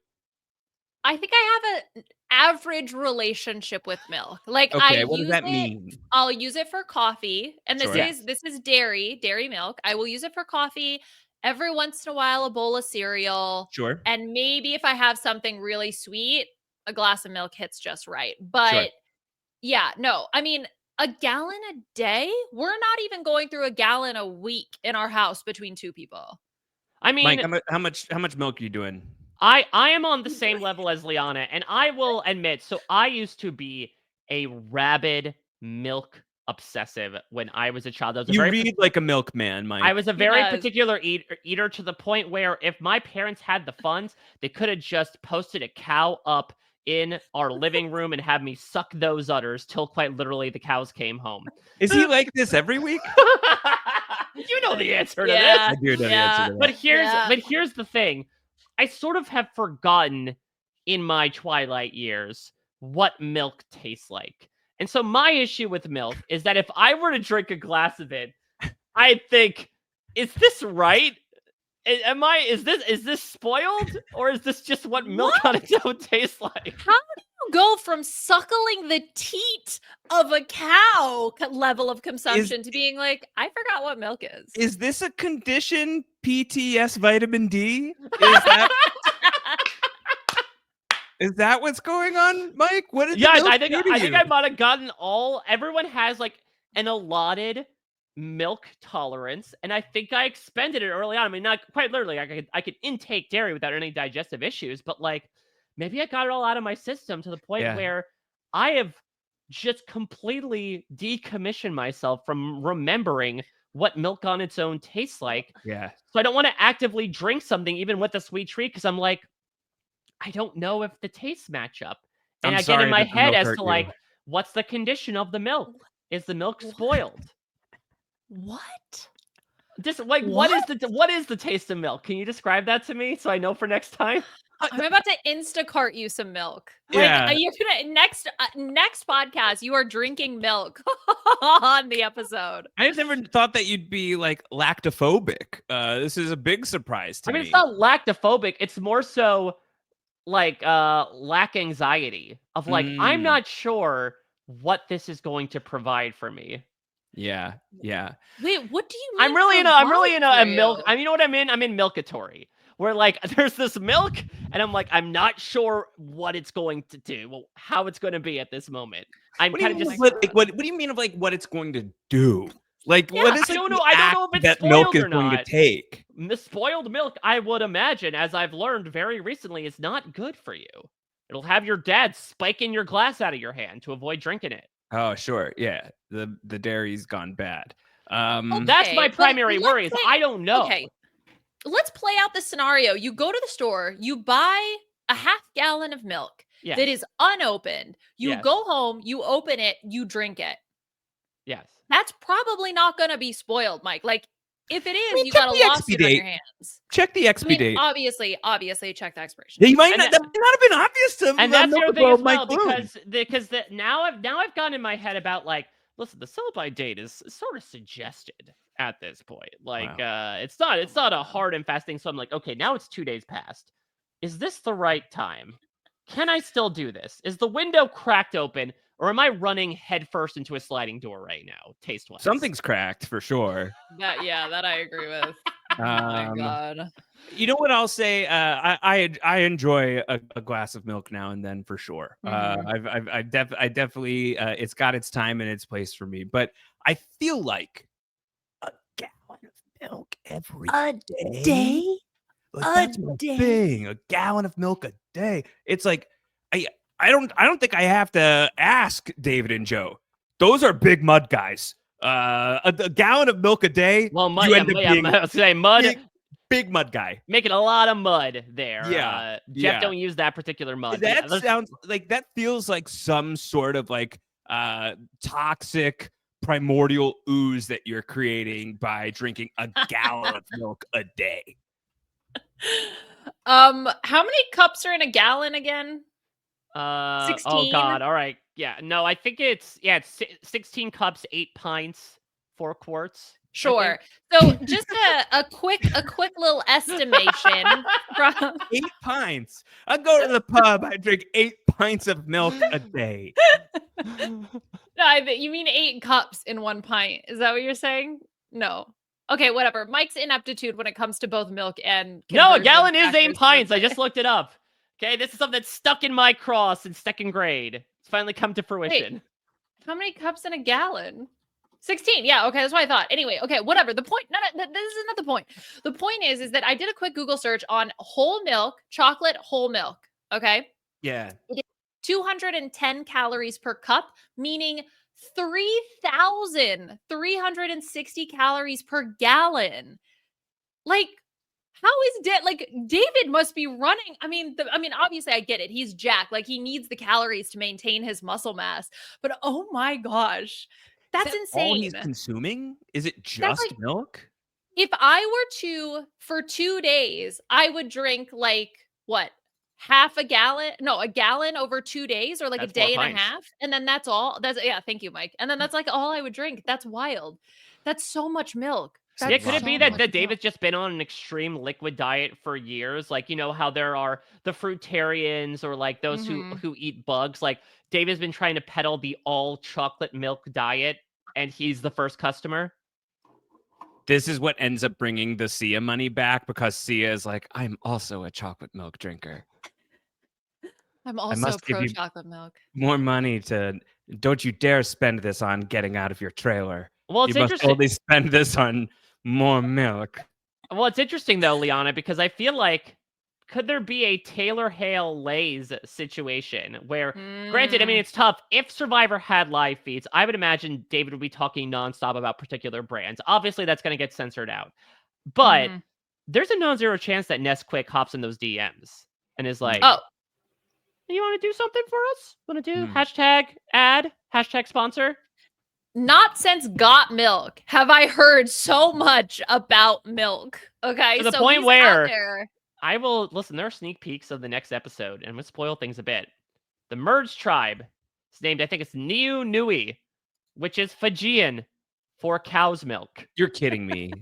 I think I have an average relationship with milk. Like Okay, I what does use that it, mean? I'll use it for coffee. And this Sure. is dairy milk. I will use it for coffee. Every once in a while, a bowl of cereal. Sure. And maybe if I have something really sweet, a glass of milk hits just right. But yeah, no, I mean, a gallon a day? We're not even going through a gallon a week in our house between two people. I mean, Mike, how much milk are you doing? I am on the same level as Liana, and I will admit, so I used to be a rabid milk obsessive when I was a child. You read like a milkman, Mike. I was a very particular eater to the point where if my parents had the funds, they could have just posted a cow up in our living room and have me suck those udders till quite literally the cows came home. Is he like this every week? You know the answer to this. I do know the answer to that. But here's the thing. I sort of have forgotten in my twilight years what milk tastes like. And so my issue with milk is that if I were to drink a glass of it, I'd think, is this right? Is this spoiled? Or is this just what milk on its own tastes like? How do you go from suckling the teat of a cow level of consumption to being like, I forgot what milk is? Is this a condition, PTS vitamin D? Is that what's going on, Mike? What did I think I might have gotten everyone has like an allotted milk tolerance, and I think I expended it early on. I mean, not quite literally. I could intake dairy without any digestive issues, but like maybe I got it all out of my system to the point where I have just completely decommissioned myself from remembering what milk on its own tastes like. Yeah. So I don't want to actively drink something even with a sweet treat because I'm like, I don't know if the tastes match up. And I get in my head as to like, what's the condition of the milk? Is the milk spoiled? What? Just like what is the taste of milk? Can you describe that to me so I know for next time? I'm about to Instacart you some milk. Yeah. Like, you're gonna next podcast. You are drinking milk on the episode. I just never thought that you'd be like lactophobic. This is a big surprise to me. I mean, it's not lactophobic. It's more so like lack anxiety of like I'm not sure what this is going to provide for me. Yeah. Wait, what do you mean? I'm really in a milk. I mean, you know what I'm in? I'm in milkatory. Where like there's this milk, and I'm like, I'm not sure what it's going to do, how it's going to be at this moment. I'm kind of just like, what do you mean of like what it's going to do? Like what is I don't know if it's that spoiled milk is or going not. to take? The spoiled milk, I would imagine, as I've learned very recently, is not good for you. It'll have your dad spiking your glass out of your hand to avoid drinking it. Oh, sure. Yeah. The dairy's gone bad. That's my primary worry is I don't know. Okay. Let's play out the scenario. You go to the store, you buy a half gallon of milk that is unopened. You go home, you open it, you drink it. Yes. That's probably not going to be spoiled, Mike. Like if it is, mean, you check got a the XP lawsuit on your date. hands. Check the I XP mean, date. obviously, check the expiration. Yeah, you might And not, that might not have been obvious to And that's the Milk other thing as Bro, Mike well, Bloom. because now I've gotten in my head about like, listen, the sell-by date is sort of suggested at this point. Like, it's not a hard and fast thing. So I'm like, okay, now it's 2 days past. Is this the right time? Can I still do this? Is the window cracked open, or am I running headfirst into a sliding door right now? Taste-wise, Something's cracked for sure. That I agree with. Oh my god. You know what I'll say? I enjoy a glass of milk now and then for sure. I definitely it's got its time and its place for me. But I feel like a gallon of milk every day. Like, that's my thing. A gallon of milk a day. It's like I don't think I have to ask David and Joe. Those are big mud guys. A gallon of milk a day. well, mud, you yeah, end up yeah, being I was saying mud, big mud guy. making a lot of mud there. Yeah, Jeff, yeah. don't use that particular mud. But That yeah, there's- sounds like that feels like some sort of like toxic primordial ooze that you're creating by drinking a gallon of milk a day. How many cups are in a gallon again? Oh 16? God! All right, yeah. No, I think it's 16 cups, 8 pints, 4 quarts. Sure. So just a quick little estimation from 8 pints. I go to the pub. I drink 8 pints of milk a day. No, you mean 8 cups in 1 pint. Is that what you're saying? No. Okay, whatever. Mike's ineptitude when it comes to both milk and No, a conversion gallon is 8 factors pints. I doesn't- just looked it up. Okay, this is something that's stuck in my cross in 2nd grade. It's finally come to fruition. How many cups in a gallon? 16. Yeah, okay, that's what I thought. Anyway, okay, whatever. The point, this is not the point. The point is that I did a quick Google search on whole milk, chocolate whole milk, okay? Yeah. 210 calories per cup, meaning 3,360 calories per gallon. Like, how is David must be running? I mean, obviously I get it. He's jacked. Like, he needs the calories to maintain his muscle mass. But oh my gosh, that's insane. All he's consuming? Is it just like- milk? If I were to, for 2 days, I would drink like what? Half a gallon? No, a gallon over 2 days, or like That's a day 4 and a pints. half. And then that's all. Thank you, Mike. And then that's like all I would drink. That's wild. That's so much milk. Yeah, Yeah, That's could it so be much that David's milk. just been on an extreme liquid diet for years? Like, you know how there are the fruitarians or like those who eat bugs. Like, David's been trying to peddle the all chocolate milk diet, and he's the first customer. This is what ends up bringing the Sia money back, because Sia is like, I'm also a chocolate milk drinker. I'm also must give pro you- chocolate milk. More money to, don't you dare spend this on getting out of your trailer. Well, it's You must interesting. only spend this on more milk. Well, it's interesting though, Liana, because I feel like could there be a Taylor Hale Lay's situation where, granted, I mean, it's tough. If Survivor had live feeds, I would imagine David would be talking nonstop about particular brands. Obviously, that's going to get censored out. But there's a non-zero chance that Nesquik hops in those DMs and is like, Oh, you want to do something for us? Want to do hashtag ad, hashtag sponsor? not since Got Milk have I heard so much about milk. Okay, To the so point he's out where there. I will listen. There are sneak peeks of the next episode, and I'm gonna spoil things a bit. The Merge Tribe is named, I think it's Niu Nui, which is Fijian for cow's milk. You're kidding me.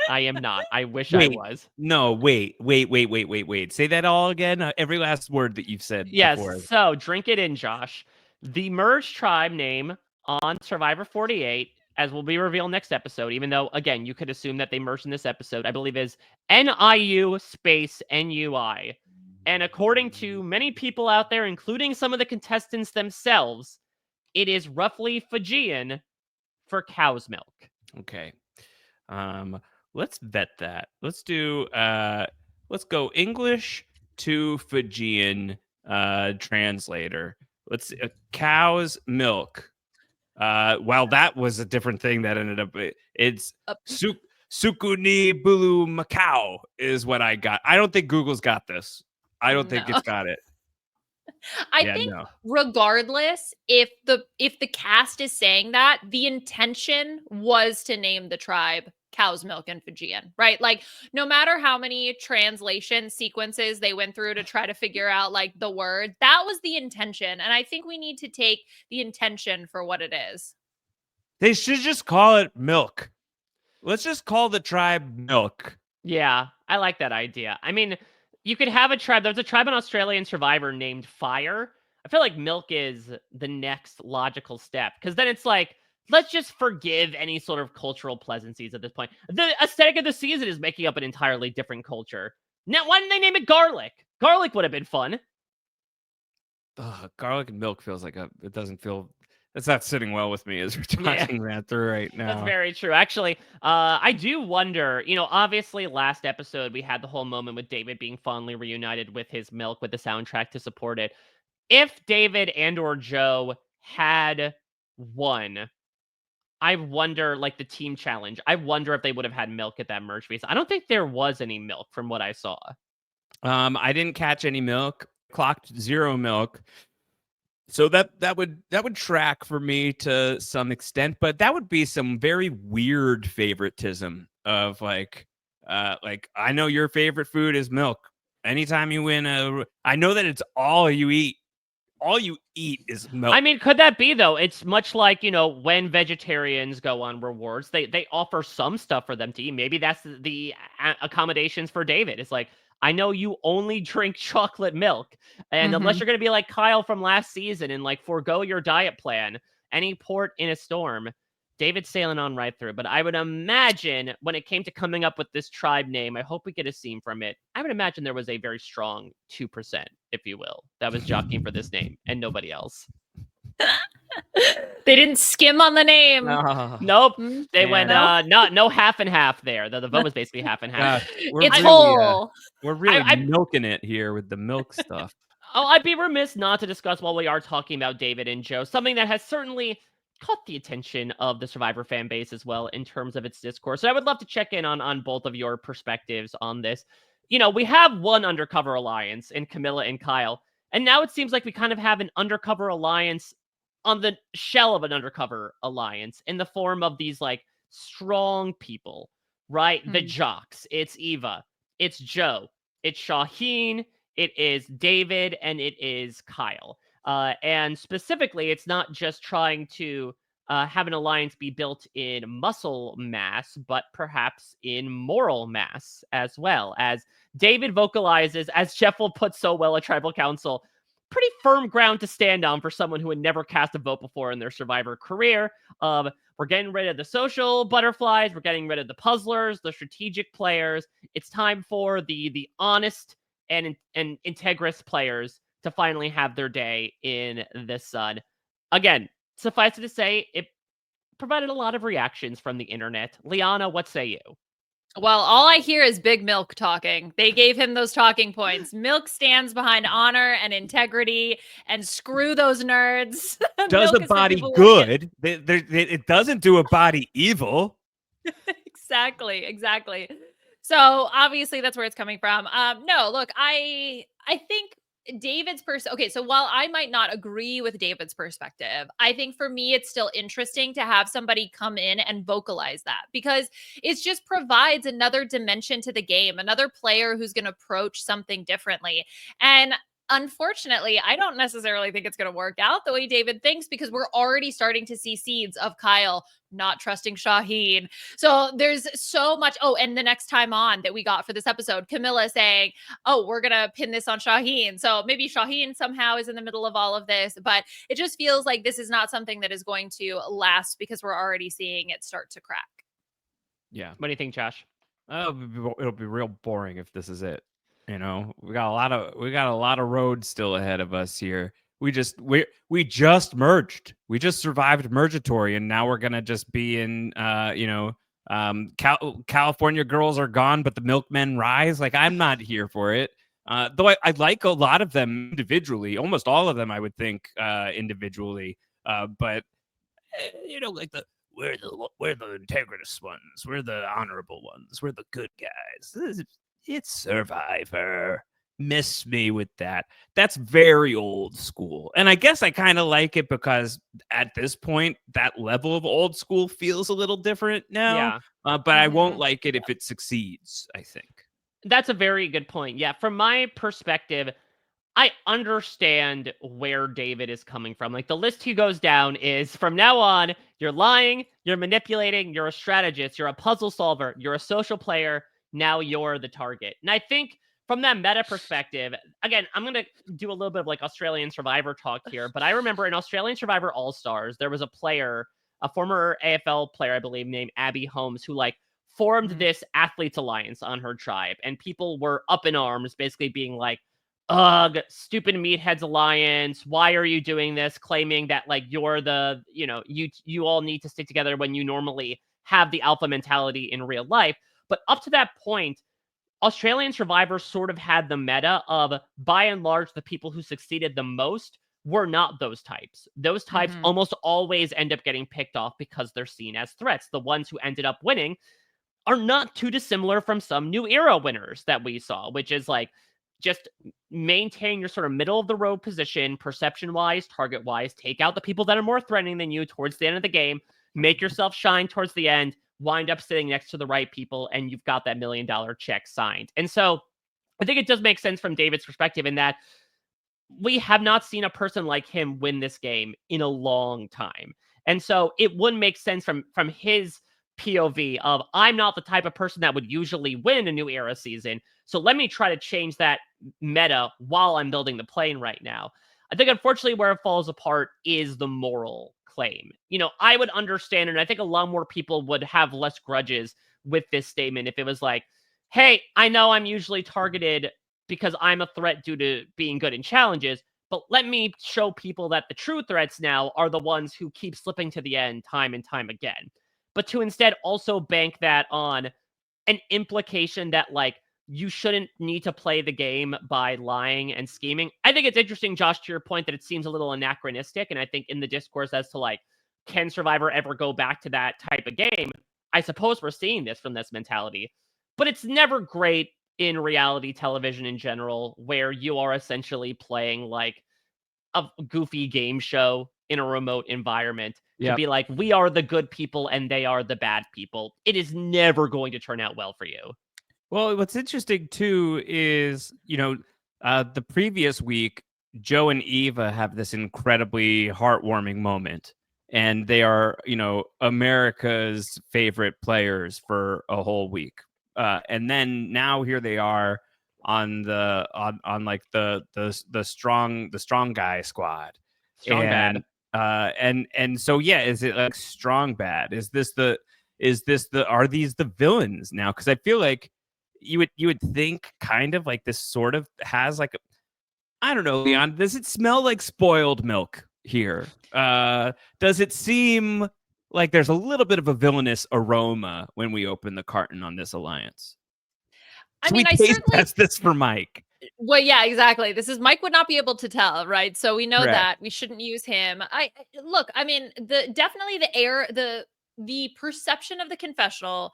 I am not. I wish Wait. I was. No, wait. Say that all again. Every last word that you've said Yes. before. So drink it in, Josh. The Merge Tribe name on Survivor 48, as will be revealed next episode, even though, again, you could assume that they merged in this episode, I believe is NIU space NUI. And according to many people out there, including some of the contestants themselves, it is roughly Fijian for cow's milk. Okay. Let's vet that. Let's do let's go English to Fijian translator. Let's cow's milk. Well, that was a different thing that ended up. It's Sukuni Bulu Macau is what I got. I don't think Google's got this. I don't think No. it's got it. I Yeah, think no. regardless, if the cast is saying that, the intention was to name the tribe Cow's Milk and Fijian, right? Like, no matter how many translation sequences they went through to try to figure out like the word, that was the intention. And I think we need to take the intention for what it is. They should just call it milk. Let's just call the tribe milk. Yeah, I like that idea. I mean, you could have a tribe. There's a tribe in Australian Survivor named Fire. I feel like milk is the next logical step because then it's like, let's just forgive any sort of cultural pleasantries at this point. The aesthetic of the season is making up an entirely different culture. Now, why didn't they name it Garlic? Garlic would have been fun. Ugh, garlic and milk feels like it doesn't feel. It's not sitting well with me as we're talking that through right now. That's very true. Actually, I do wonder, obviously last episode we had the whole moment with David being fondly reunited with his milk with the soundtrack to support it. If David and or Joe had won, I wonder, like the team challenge, I wonder if they would have had milk at that merch piece. I don't think there was any milk from what I saw. I didn't catch any milk. Clocked 0 milk. So that would track for me to some extent, but that would be some very weird favoritism of like I know your favorite food is milk. Anytime you win I know that it's all you eat. All you eat is milk. I mean, could that be though? It's much like, when vegetarians go on rewards, they offer some stuff for them to eat. Maybe that's the accommodations for David. It's like, I know you only drink chocolate milk, and unless you're going to be like Kyle from last season and like forego your diet plan, any port in a storm, David's sailing on right through. But I would imagine when it came to coming up with this tribe name, I hope we get a scene from it. I would imagine there was a very strong 2%, if you will, that was jockeying for this name and nobody else. They didn't skim on the name. Nope. Mm, They man. went no half and half there. The vote was basically half and half. It's whole. We're really milking it here with the milk stuff. Oh, I'd be remiss not to discuss while we are talking about David and Joe, something that has certainly caught the attention of the Survivor fan base as well in terms of its discourse. So I would love to check in on both of your perspectives on this. We have one undercover alliance in Camilla and Kyle, and now it seems like we kind of have an undercover alliance on the shell of an undercover alliance in the form of these like strong people, right? The jocks. It's Eva, it's Joe, it's Shaheen, it is David, and it is Kyle. And specifically, it's not just trying to have an alliance be built in muscle mass, but perhaps in moral mass as well. As David vocalizes, as Jeff will put so well at Tribal Council, pretty firm ground to stand on for someone who had never cast a vote before in their Survivor career. We're getting rid of the social butterflies. We're getting rid of the puzzlers, the strategic players. It's time for the honest and integrous players to finally have their day in the sun. Again, suffice it to say, it provided a lot of reactions from the internet. Liana, what say you? Well, all I hear is Big Milk talking. They gave him those talking points. Milk stands behind honor and integrity, and screw those nerds. Does a body good. It doesn't do a body evil. Exactly. So obviously that's where it's coming from. No, look, I think David's okay, so while I might not agree with David's perspective, I think for me it's still interesting to have somebody come in and vocalize that, because it just provides another dimension to the game, another player who's going to approach something differently. And unfortunately, I don't necessarily think it's going to work out the way David thinks, because we're already starting to see seeds of Kyle not trusting Shaheen. So there's so much. Oh, and the next time on that we got for this episode, Camilla saying, oh, we're going to pin this on Shaheen. So maybe Shaheen somehow is in the middle of all of this, but it just feels like this is not something that is going to last, because we're already seeing it start to crack. Yeah. What do you think, Josh? It'll be real boring if this is it. We got a lot of roads still ahead of us here. We just merged. We just survived Mergatory, and now we're gonna just be in California girls are gone, but the milkmen rise. Like, I'm not here for it. Though I like a lot of them individually, almost all of them I would think individually. But like we're the integritous ones, we're the honorable ones, we're the good guys. It's Survivor. miss me with that. That's very old school. And I guess I kind of like it because at this point, that level of old school feels a little different now. Yeah. But I won't like it if it succeeds, I think. That's a very good point. Yeah, from my perspective, I understand where David is coming from. Like, the list he goes down is, from now on, you're lying, you're manipulating, you're a strategist, you're a puzzle solver, you're a social player, now you're the target. And I think from that meta perspective, again, I'm going to do a little bit of like Australian Survivor talk here, but I remember in Australian Survivor All-Stars, there was a player, a former AFL player, I believe, named Abby Holmes, who like formed this athletes alliance on her tribe, and people were up in arms, basically being like, ugh, stupid meatheads alliance, why are you doing this, claiming that like you're the, you all need to stick together when you normally have the alpha mentality in real life. But up to that point, Australian Survivor sort of had the meta of, by and large, the people who succeeded the most were not those types. Those types almost always end up getting picked off because they're seen as threats. The ones who ended up winning are not too dissimilar from some new era winners that we saw, which is like, just maintain your sort of middle of the road position, perception wise, target wise, take out the people that are more threatening than you towards the end of the game, make yourself shine towards the end, wind up sitting next to the right people, and you've got that $1 million check signed. And so I think it does make sense from David's perspective in that we have not seen a person like him win this game in a long time. And so it wouldn't make sense from his POV of, I'm not the type of person that would usually win a new era season, so let me try to change that meta while I'm building the plane right now. I think, unfortunately, where it falls apart is the moral claim. I would understand, and I think a lot more people would have less grudges with this statement if it was like, hey, I know I'm usually targeted because I'm a threat due to being good in challenges, but let me show people that the true threats now are the ones who keep slipping to the end time and time again. But to instead also bank that on an implication that, like, you shouldn't need to play the game by lying and scheming. I think it's interesting, Josh, to your point, that it seems a little anachronistic. And I think in the discourse as to, like, can Survivor ever go back to that type of game? I suppose we're seeing this from this mentality. But it's never great in reality television in general, where you are essentially playing like a goofy game show in a remote environment to be like, we are the good people and they are the bad people. It is never going to turn out well for you. Well, what's interesting too is, the previous week, Joe and Eva have this incredibly heartwarming moment, and they are, America's favorite players for a whole week. And then now here they are on the like the strong guy squad. Strong bad. And so yeah, is it like strong bad? Are these the villains now? Because I feel like you would think kind of like this sort of has like I don't know, Leon, does it smell like spoiled milk here? Does it seem like there's a little bit of a villainous aroma when we open the carton on this alliance? I mean, I taste test this for Mike. Well, yeah, exactly. This is Mike would not be able to tell, right? So we know Correct. that we shouldn't use him. Look, I mean, definitely the perception of the confessional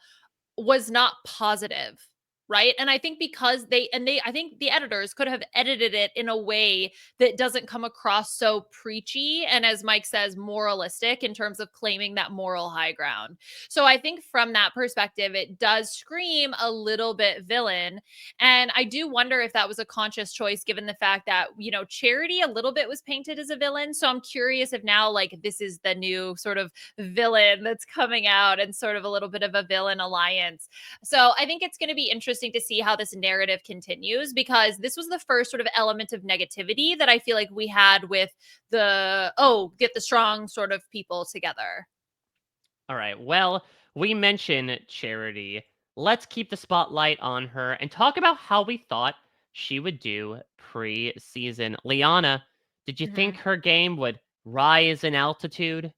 was not positive, right? And I think because I think the editors could have edited it in a way that doesn't come across so preachy and, as Mike says, moralistic in terms of claiming that moral high ground. So I think from that perspective, it does scream a little bit villain. And I do wonder if that was a conscious choice, given the fact that, Charity a little bit was painted as a villain. So I'm curious if now, like, this is the new sort of villain that's coming out and sort of a little bit of a villain alliance. So I think it's going to be interesting to see how this narrative continues, because this was the first sort of element of negativity that I feel like we had with get the strong sort of people together. All right. Well, we mentioned Charity. Let's keep the spotlight on her and talk about how we thought she would do pre-season. Liana, did you think her game would rise in altitude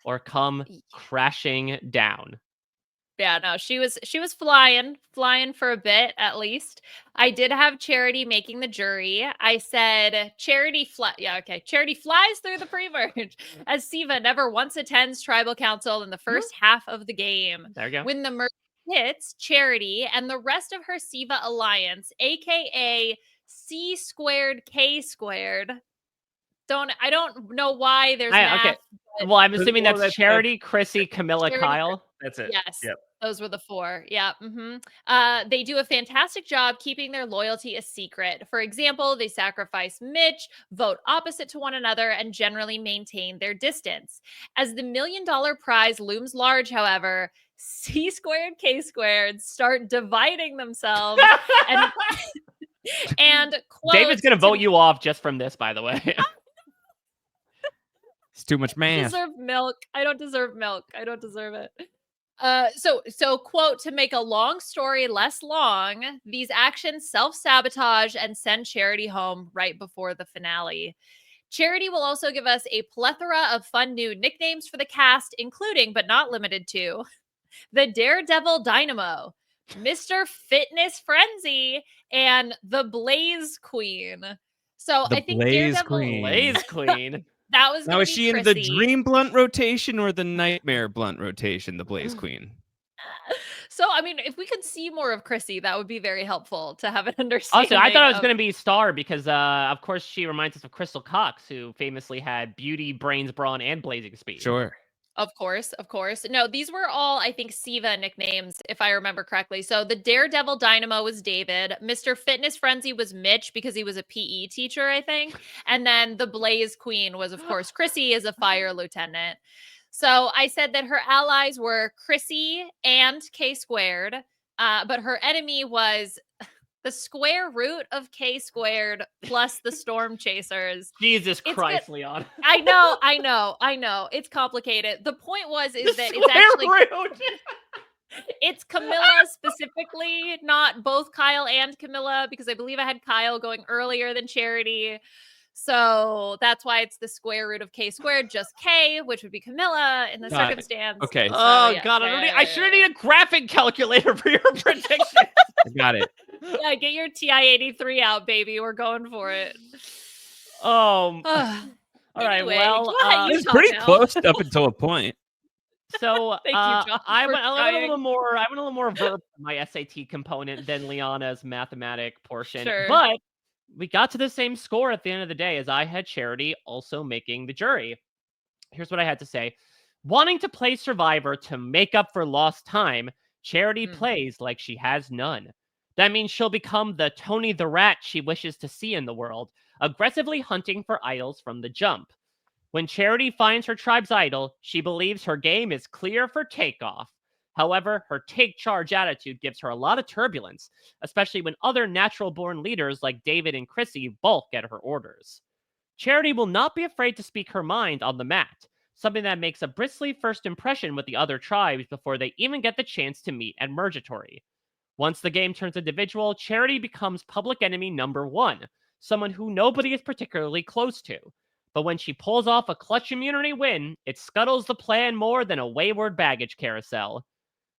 or come crashing down? Yeah, no, she was flying for a bit at least. I did have Charity making the jury. I said Charity flies through the pre-merge as Siva never once attends tribal council in the first half of the game. There you go. When the merge hits, Charity and the rest of her Siva alliance, aka C squared K squared. I don't know why there's math. Okay. But Well, I'm assuming Well, that's that's Charity, Chrissy, Camilla, Charity, Kyle. That's it. yes, Yep. those were the 4. Yeah. They do a fantastic job keeping their loyalty a secret. For example, they sacrifice Mitch, vote opposite to one another, and generally maintain their distance. As the $1 million prize looms large, however, C squared, K squared start dividing themselves and quote, David's gonna vote you off just from this, by the way. It's too much I math. deserve milk. I don't deserve milk. I don't deserve it. So quote, to make a long story less long, these actions self-sabotage and send Charity home right before the finale. Charity will also give us a plethora of fun new nicknames for the cast, including, but not limited to, the Daredevil Dynamo, Mr. Fitness Frenzy, and the Blaze Queen. So The I think Blaze Daredevil, Queen. Blaze Queen. that was Now, going is to she be in the Chrissy. Dream Blunt rotation or the Nightmare Blunt rotation, the Blaze Queen? So, I mean, if we could see more of Chrissy, that would be very helpful to have an understanding. Also, I thought it was of- going to be Star because, of course, she reminds us of Crystal Cox, who famously had beauty, brains, brawn, and blazing speed. Sure. Of course. No, these were all, I think, Siva nicknames, if I remember correctly. So the Daredevil Dynamo was David. Mr. Fitness Frenzy was Mitch because he was a PE teacher, I think. And then the Blaze Queen was, of course, Chrissy as a fire lieutenant. So I said that her allies were Chrissy and K squared, but her enemy was the square root of K squared plus the Storm Chasers. Jesus Christ, Liana. I know. It's complicated. The point is that it's actually root. it's Camilla specifically, not both Kyle and Camilla, because I believe I had Kyle going earlier than Charity. So that's why it's the square root of K squared, just K, which would be Camilla in the circumstance. Okay. So, Oh, yeah, God. yeah, I should have needed a graphic calculator for your prediction. I got it. Yeah, get your TI-83 out, baby. We're going for it. All right. Anyway, Well, go ahead, you It's talk pretty now. close up until a point. so Thank you, Josh, I for went a trying. little more. I went a little more verb in my SAT component than Liana's mathematic portion, Sure. but we got to the same score at the end of the day, as I had Charity also making the jury. Here's what I had to say. Wanting to play Survivor to make up for lost time, Charity plays like she has none. That means she'll become the Tony the Rat she wishes to see in the world, aggressively hunting for idols from the jump. When Charity finds her tribe's idol, she believes her game is clear for takeoff. However, her take charge attitude gives her a lot of turbulence, especially when other natural-born leaders like David and Chrissy balk at her orders. Charity will not be afraid to speak her mind on the mat, something that makes a bristly first impression with the other tribes before they even get the chance to meet at Murgatory. Once the game turns individual, Charity becomes public enemy number 1, someone who nobody is particularly close to. But when she pulls off a clutch immunity win, it scuttles the plan more than a wayward baggage carousel.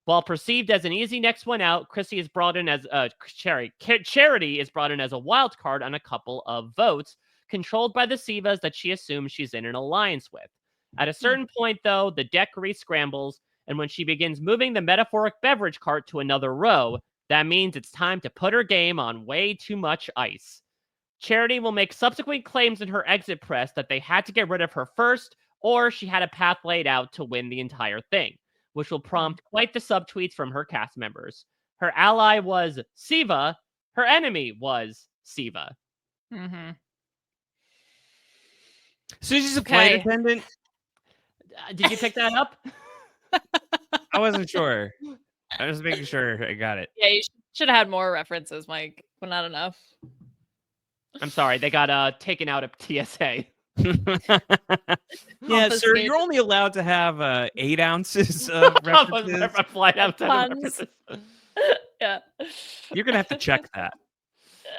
While perceived as an easy next one out, Chrissy is brought in as Charity is brought in as a wild card on a couple of votes, controlled by the Sivas that she assumes she's in an alliance with. At a certain point, though, the deck re-scrambles, and when she begins moving the metaphoric beverage cart to another row, that means it's time to put her game on way too much ice. Charity will make subsequent claims in her exit press that they had to get rid of her first, or she had a path laid out to win the entire thing, which will prompt quite the subtweets from her cast members. Her ally was Siva. Her enemy was Siva. Mm-hmm. So she's a flight Okay. attendant? Did you pick that up? I wasn't sure. I was making sure I got it. Yeah, you should have had more references, Mike, but not enough. I'm sorry, they got taken out of TSA. Yeah, sir, you're only allowed to have 8 ounces of references. Flight outside Puns. Yeah. You're going to have to check that.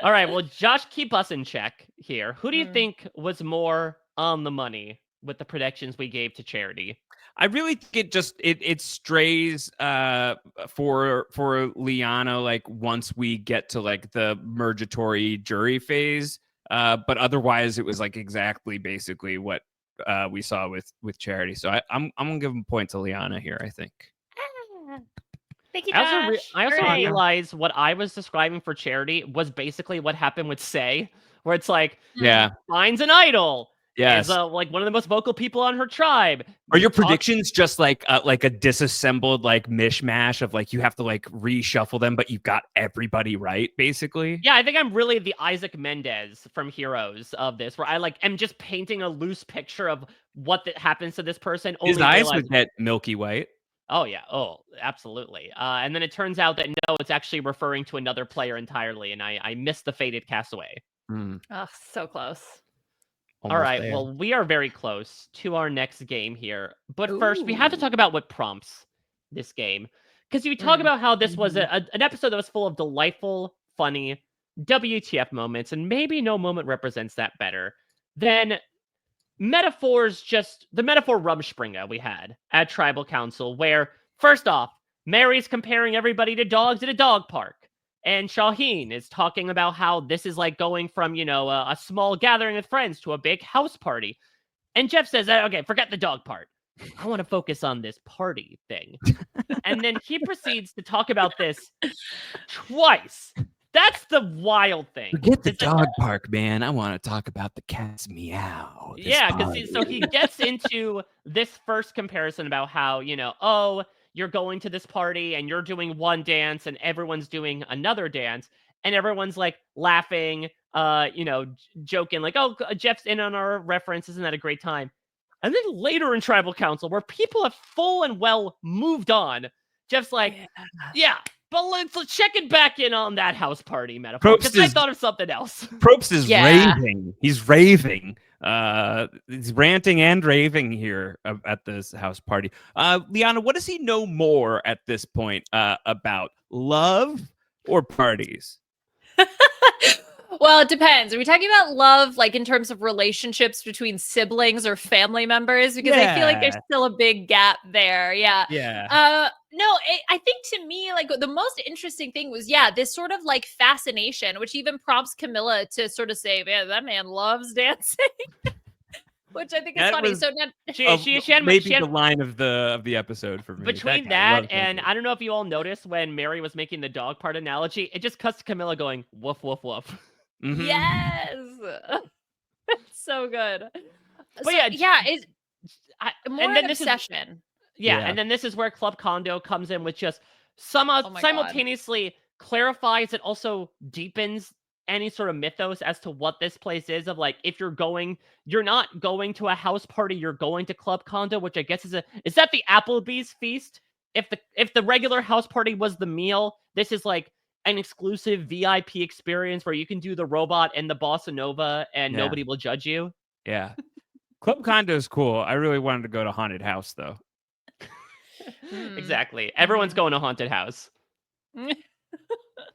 All right, well, Josh, keep us in check here. Who do you think was more on the money with the predictions we gave to Charity? I really think it strays for Liana, like, once we get to like the Murgatory jury phase. But otherwise it was like exactly basically what we saw with Charity. So I'm gonna give a point to Liana here, I think. Thank you, I also, Josh. I also Hooray. realized what I was describing for charity was basically what happened with Say, where it's like, Yeah. finds an idol, is Yes. like one of the most vocal people on her tribe. Are your predictions just like a disassembled like mishmash of like you have to like reshuffle them, but you've got everybody right, basically? Yeah, I think I'm really the Isaac Mendez from Heroes of this, where I like am just painting a loose picture of what happens to this person. His Only eyes realize, would get milky white. oh yeah, oh absolutely. And then it turns out that no, it's actually referring to another player entirely, and I missed the fated castaway. Oh, so close. All Almost right, there. well, we are very close to our next game here. But first, we have to Ooh. talk about what prompts this game. Because you talk about how this was an episode that was full of delightful, funny, WTF moments, and maybe no moment represents that better than the metaphor Rumspringa we had at Tribal Council, where, first off, Mary's comparing everybody to dogs at a dog park. And Shaheen is talking about how this is like going from, a small gathering with friends to a big house party. And Jeff says, okay, forget the dog part. I want to focus on this party thing. And then he proceeds to talk about this twice. That's the wild thing. Forget the dog park, man. I want to talk about the cat's meow. Yeah, because so he gets into this first comparison about how, oh, you're going to this party and you're doing one dance and everyone's doing another dance. And everyone's like laughing, joking, like, oh, Jeff's in on our reference. Isn't that a great time? And then later in Tribal Council, where people have full and well moved on, Jeff's like, yeah, but let's check it back in on that house party metaphor. Because I thought of something else. Probst is raving. He's raving. He's ranting and raving here at this house party. Liana, what does he know more at this point about love or parties? Well, it depends. Are we talking about love, like in terms of relationships between siblings or family members? Because I feel like there's still a big gap there. Yeah. Yeah. No, I think to me, like the most interesting thing was, this sort of like fascination, which even prompts Camilla to sort of say, man, that man loves dancing. Which I think is funny. So now she had the line of the episode for me. Between that and I don't know if you all noticed when Mary was making the dog part analogy, it just cuts to Camilla going woof woof woof. Mm-hmm. Yes, so good. But it's more and then an obsession. And then this is where Club Condo comes in with just simultaneously clarifies it, also deepens any sort of mythos as to what this place is, of like, if you're not going to a house party, you're going to Club Condo, which I guess is that the Applebee's feast? If the regular house party was the meal, this is like an exclusive VIP experience where you can do the robot and the bossa nova and nobody will judge you. Yeah. Club Condo is cool. I really wanted to go to Haunted House though. Exactly. Everyone's going to Haunted House.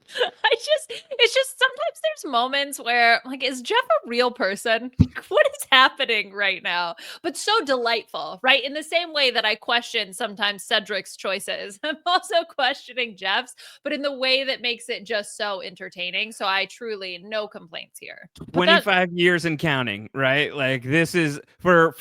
It's just sometimes there's moments where like, is Jeff a real person? What is happening right now? But so delightful, right? In the same way that I question sometimes Cedric's choices, I'm also questioning Jeff's, but in the way that makes it just so entertaining. So I truly, no complaints here. 25 years and counting, right? Like this is for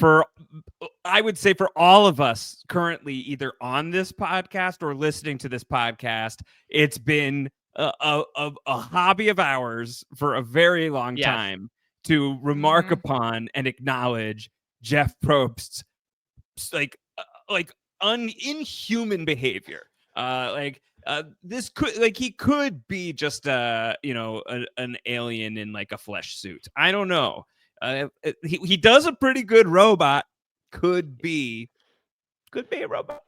I would say for all of us currently either on this podcast or listening to this podcast, it's been a hobby of ours for a very long time to remark upon and acknowledge Jeff Probst's like inhuman behavior. This could he could be just an alien in like a flesh suit. I don't know. He does a pretty good robot. Could be a robot.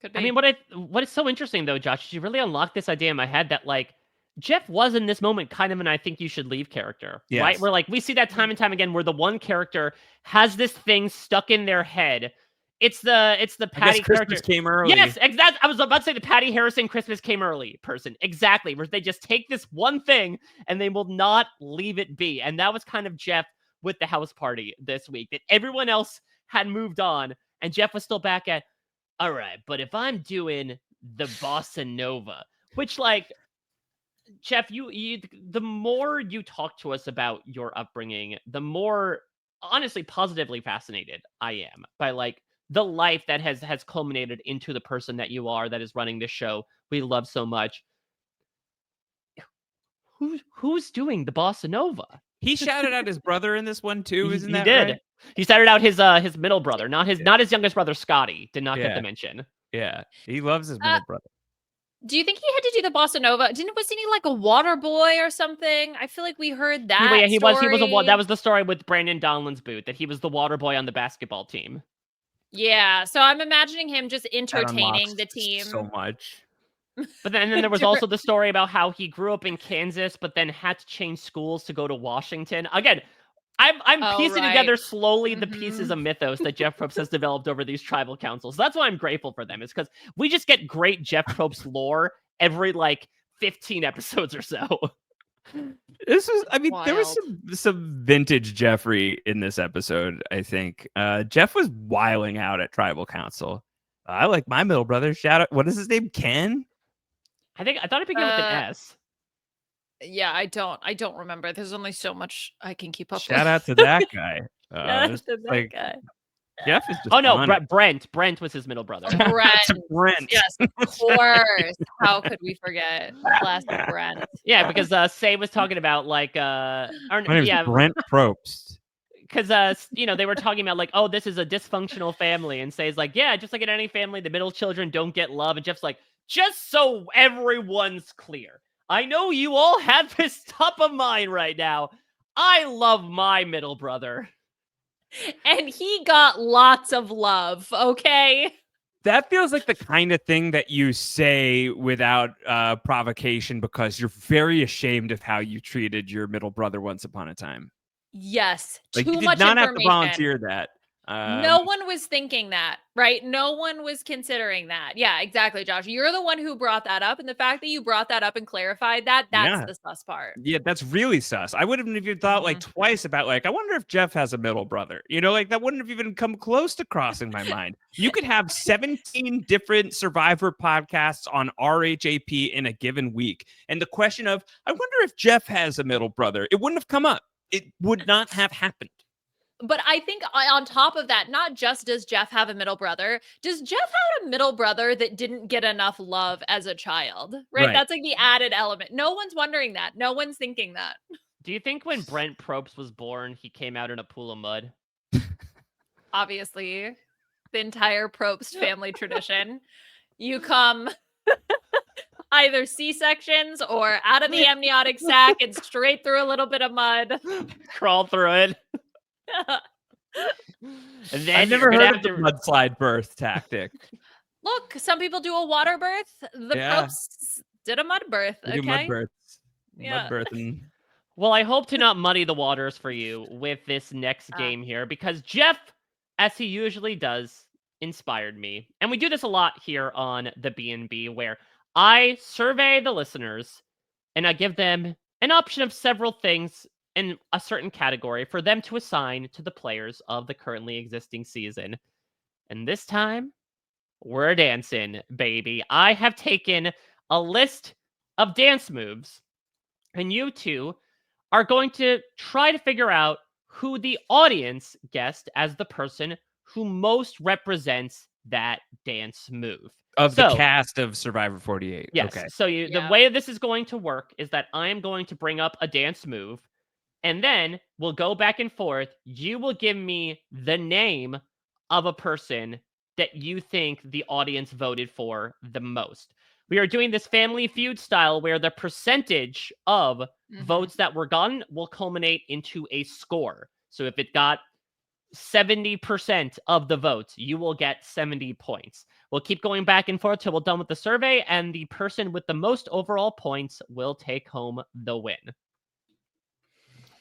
Could be. I mean, what is so interesting though, Josh, is you really unlocked this idea in my head that like Jeff was in this moment kind of an I think you should leave character, right? Where like we see that time and time again where the one character has this thing stuck in their head. It's the Patty character. Christmas came early. Yes, exactly. I was about to say the Patty Harrison Christmas came early person. Exactly. Where they just take this one thing and they will not leave it be. And that was kind of Jeff with the house party this week. That everyone else had moved on and Jeff was still back at, all right, but if I'm doing the bossa nova, which like, Jeff, you the more you talk to us about your upbringing, the more honestly positively fascinated I am by like the life that has culminated into the person that you are, that is running this show we love so much. Who's doing the bossa nova? He shouted out his brother in this one too, isn't that did. right? He shouted out his middle brother, not his youngest brother Scotty. Did not get the mention. Yeah, he loves his middle brother. Do you think he had to do the bossa nova? Wasn't he like a water boy or something? I feel like we heard that. He was story. that was the story with Brandon Donlan's boot, that he was the water boy on the basketball team. Yeah, so I'm imagining him just entertaining the team so much. But then there was also the story about how he grew up in Kansas, but then had to change schools to go to Washington. Again, I'm piecing together slowly the pieces of mythos that Jeff Probst has developed over these tribal councils. That's why I'm grateful for them, is because we just get great Jeff Probst lore every 15 episodes or so. This was, Wild. There was some vintage Jeffrey in this episode, I think. Jeff was wiling out at tribal council. I like my middle brother. Shout out, what is his name? Ken? I thought it began with an S. Yeah, I don't remember. There's only so much I can keep up with. Shout out to that guy. Shout out to that guy. Jeff is just Brent was his middle brother. Brent. Yes, of course. How could we forget classic Brent? Yeah, because Say was talking about Brent Probst. Because they were talking about this is a dysfunctional family, and Say's like, yeah, just like in any family, the middle children don't get love, and Jeff's like, just so everyone's clear, I know you all have this top of mind right now. I love my middle brother. And he got lots of love, okay? That feels like the kind of thing that you say without provocation because you're very ashamed of how you treated your middle brother once upon a time. Yes. Too much much not information. have to volunteer that. No one was thinking that, right? No one was considering that. Yeah, exactly, Josh. You're the one who brought that up. And the fact that you brought that up and clarified that's the sus part. Yeah, that's really sus. I wouldn't have even thought twice about I wonder if Jeff has a middle brother. That wouldn't have even come close to crossing my mind. You could have 17 different Survivor podcasts on RHAP in a given week. And the question of, I wonder if Jeff has a middle brother, it wouldn't have come up. It would not have happened. But I think on top of that, not just does Jeff have a middle brother, does Jeff have a middle brother that didn't get enough love as a child, right? That's the added element. No one's wondering that. No one's thinking that. Do you think when Brent Probst was born, he came out in a pool of mud? Obviously, the entire Probst family tradition. You come either C-sections or out of the amniotic sac and straight through a little bit of mud. Crawl through it. And then I've never heard of the mudslide birth tactic. Look, some people do a water birth. The Probsts did a mud birth. They do mud births. Yeah. Mud birthing. Well, I hope to not muddy the waters for you with this next game here, because Jeff, as he usually does, inspired me. And we do this a lot here on the B&B, where I survey the listeners and I give them an option of several things in a certain category for them to assign to the players of the currently existing season. And this time, we're dancing, baby. I have taken a list of dance moves, and you two are going to try to figure out who the audience guessed as the person who most represents that dance move. Of the cast of Survivor 48. Yes. Okay. So the way this is going to work is that I am going to bring up a dance move, and then we'll go back and forth. You will give me the name of a person that you think the audience voted for the most. We are doing this Family Feud style where the percentage of votes that were gotten will culminate into a score. So if it got 70% of the votes, you will get 70 points. We'll keep going back and forth till we're done with the survey, and the person with the most overall points will take home the win.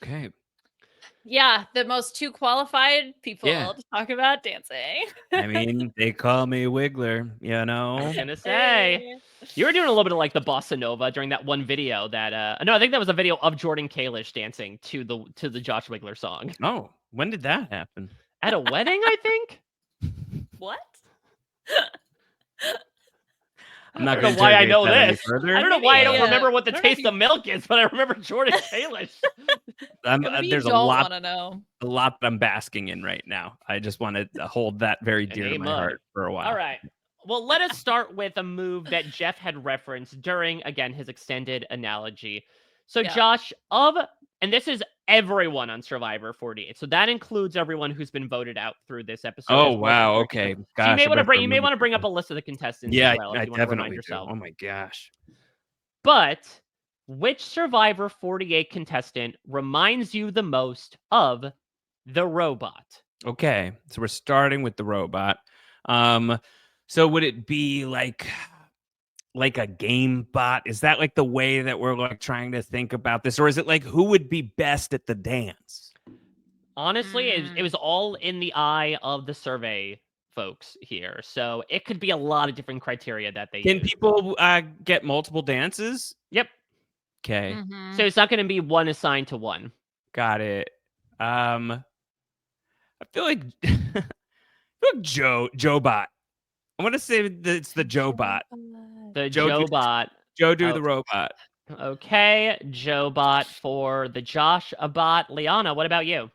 Okay. Yeah, the most two qualified people to talk about dancing. I mean, they call me Wigler, I was gonna say, you were doing a little bit of the bossa nova during that one video that, no, I think that was a video of Jordan Kalish dancing to the Josh Wigler song. Oh, when did that happen? At a wedding, I think? What? I'm not I going don't know to why I know that any this. further. I don't know why I don't Yeah. remember what the I don't know if taste of milk is, but I remember Jordan Kalish. Maybe you There's don't want to know. a lot that I'm basking in right now. I just want to hold that very An dear to my A-mud. heart for a while. All right. Well, let us start with a move that Jeff had referenced during, again, his extended analogy. So, Yeah. Josh, and this is everyone on Survivor 48. So that includes everyone who's been voted out through this episode. Oh, as well as wow. the Okay. So Gosh, you may remember want to bring up a people. list of the contestants Yeah, as well if I you want to remind definitely do. yourself. Oh my gosh. But which Survivor 48 contestant reminds you the most of the robot? Okay, so we're starting with the robot. So would it be like a game bot? Is that like the way that we're like trying to think about this, or is it like who would be best at the dance? Honestly, it was all in the eye of the survey folks here. So it could be a lot of different criteria that they Can use. people get multiple dances? Yep. Okay, Mhm. So it's not going to be one assigned to one. got it. I feel like Joe Bot. I want to say that it's the Joe Bot. The Joe Bot. Joe do the robot. Okay, Joe Bot for the Josh Bot. Liana, what about you?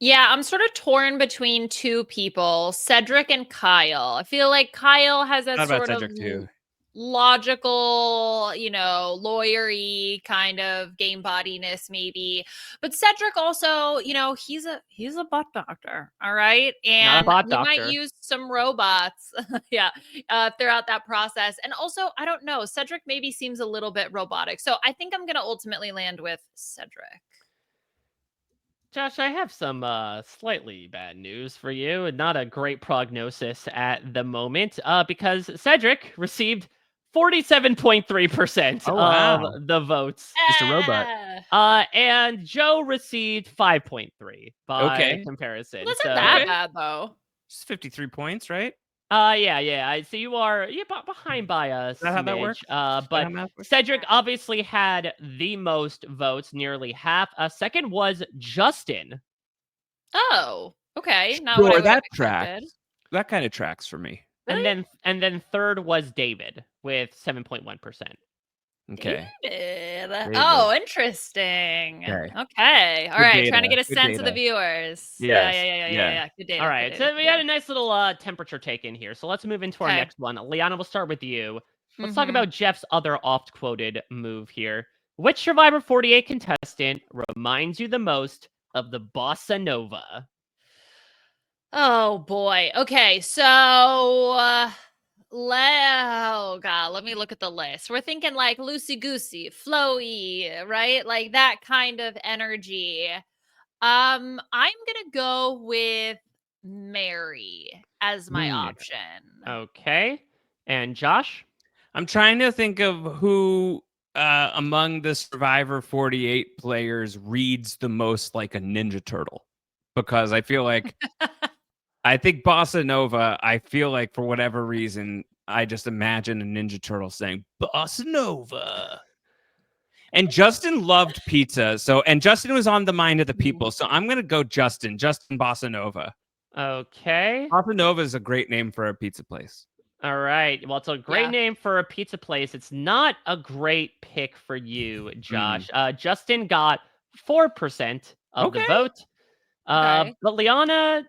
Yeah, I'm sort of torn between two people, Cedric and Kyle. I feel like Kyle has that Thought about sort of Cedric too. logical, lawyery kind of game bodiness maybe. But Cedric also, he's a butt doctor, all right? Not a And bot he might doctor. use some robots throughout that process. And also, I don't know, Cedric maybe seems a little bit robotic. So I think I'm going to ultimately land with Cedric. Josh, I have some slightly bad news for you. Not a great prognosis at the moment because Cedric received 47.3% Oh, wow. of the votes. Just a robot. And Joe received 5.3 by comparison. Well, that's so, not that bad, though. It's 53 points, right? yeah. So you are behind by a Is that how that smidge. works? But Cedric obviously had the most votes, nearly half. Second was Justin. Oh, okay. Not Sure, what I would have that expected. tracks. That kind of tracks for me. Really? And then third was David with 7.1%. Okay. David. Oh, interesting. Okay. Okay. All Good right. Trying to data. get a Good sense of the data. viewers. Yes. Yeah. Good data. All good right, data, so good we had data. a nice little temperature take in here. So let's move into our Okay. next one. Liana, we'll start with you. Let's talk about Jeff's other oft-quoted move here. Which Survivor 48 contestant reminds you the most of the Bossa Nova? Oh boy. Okay. So oh god, let me look at the list. We're thinking like loosey goosey, flowy, right? Like that kind of energy. I'm gonna go with Mary as my option. Okay. And Josh? I'm trying to think of who among the Survivor 48 players reads the most like a Ninja Turtle. Because I feel like I think Bossa Nova, I feel like for whatever reason, I just imagine a Ninja Turtle saying Bossa Nova. And Justin loved pizza. And Justin was on the mind of the people. So I'm going to go Justin Bossa Nova. Okay. Bossa Nova is a great name for a pizza place. All right. Well, it's a great name for a pizza place. It's not a great pick for you, Josh. Justin got 4% of the vote. But Liana,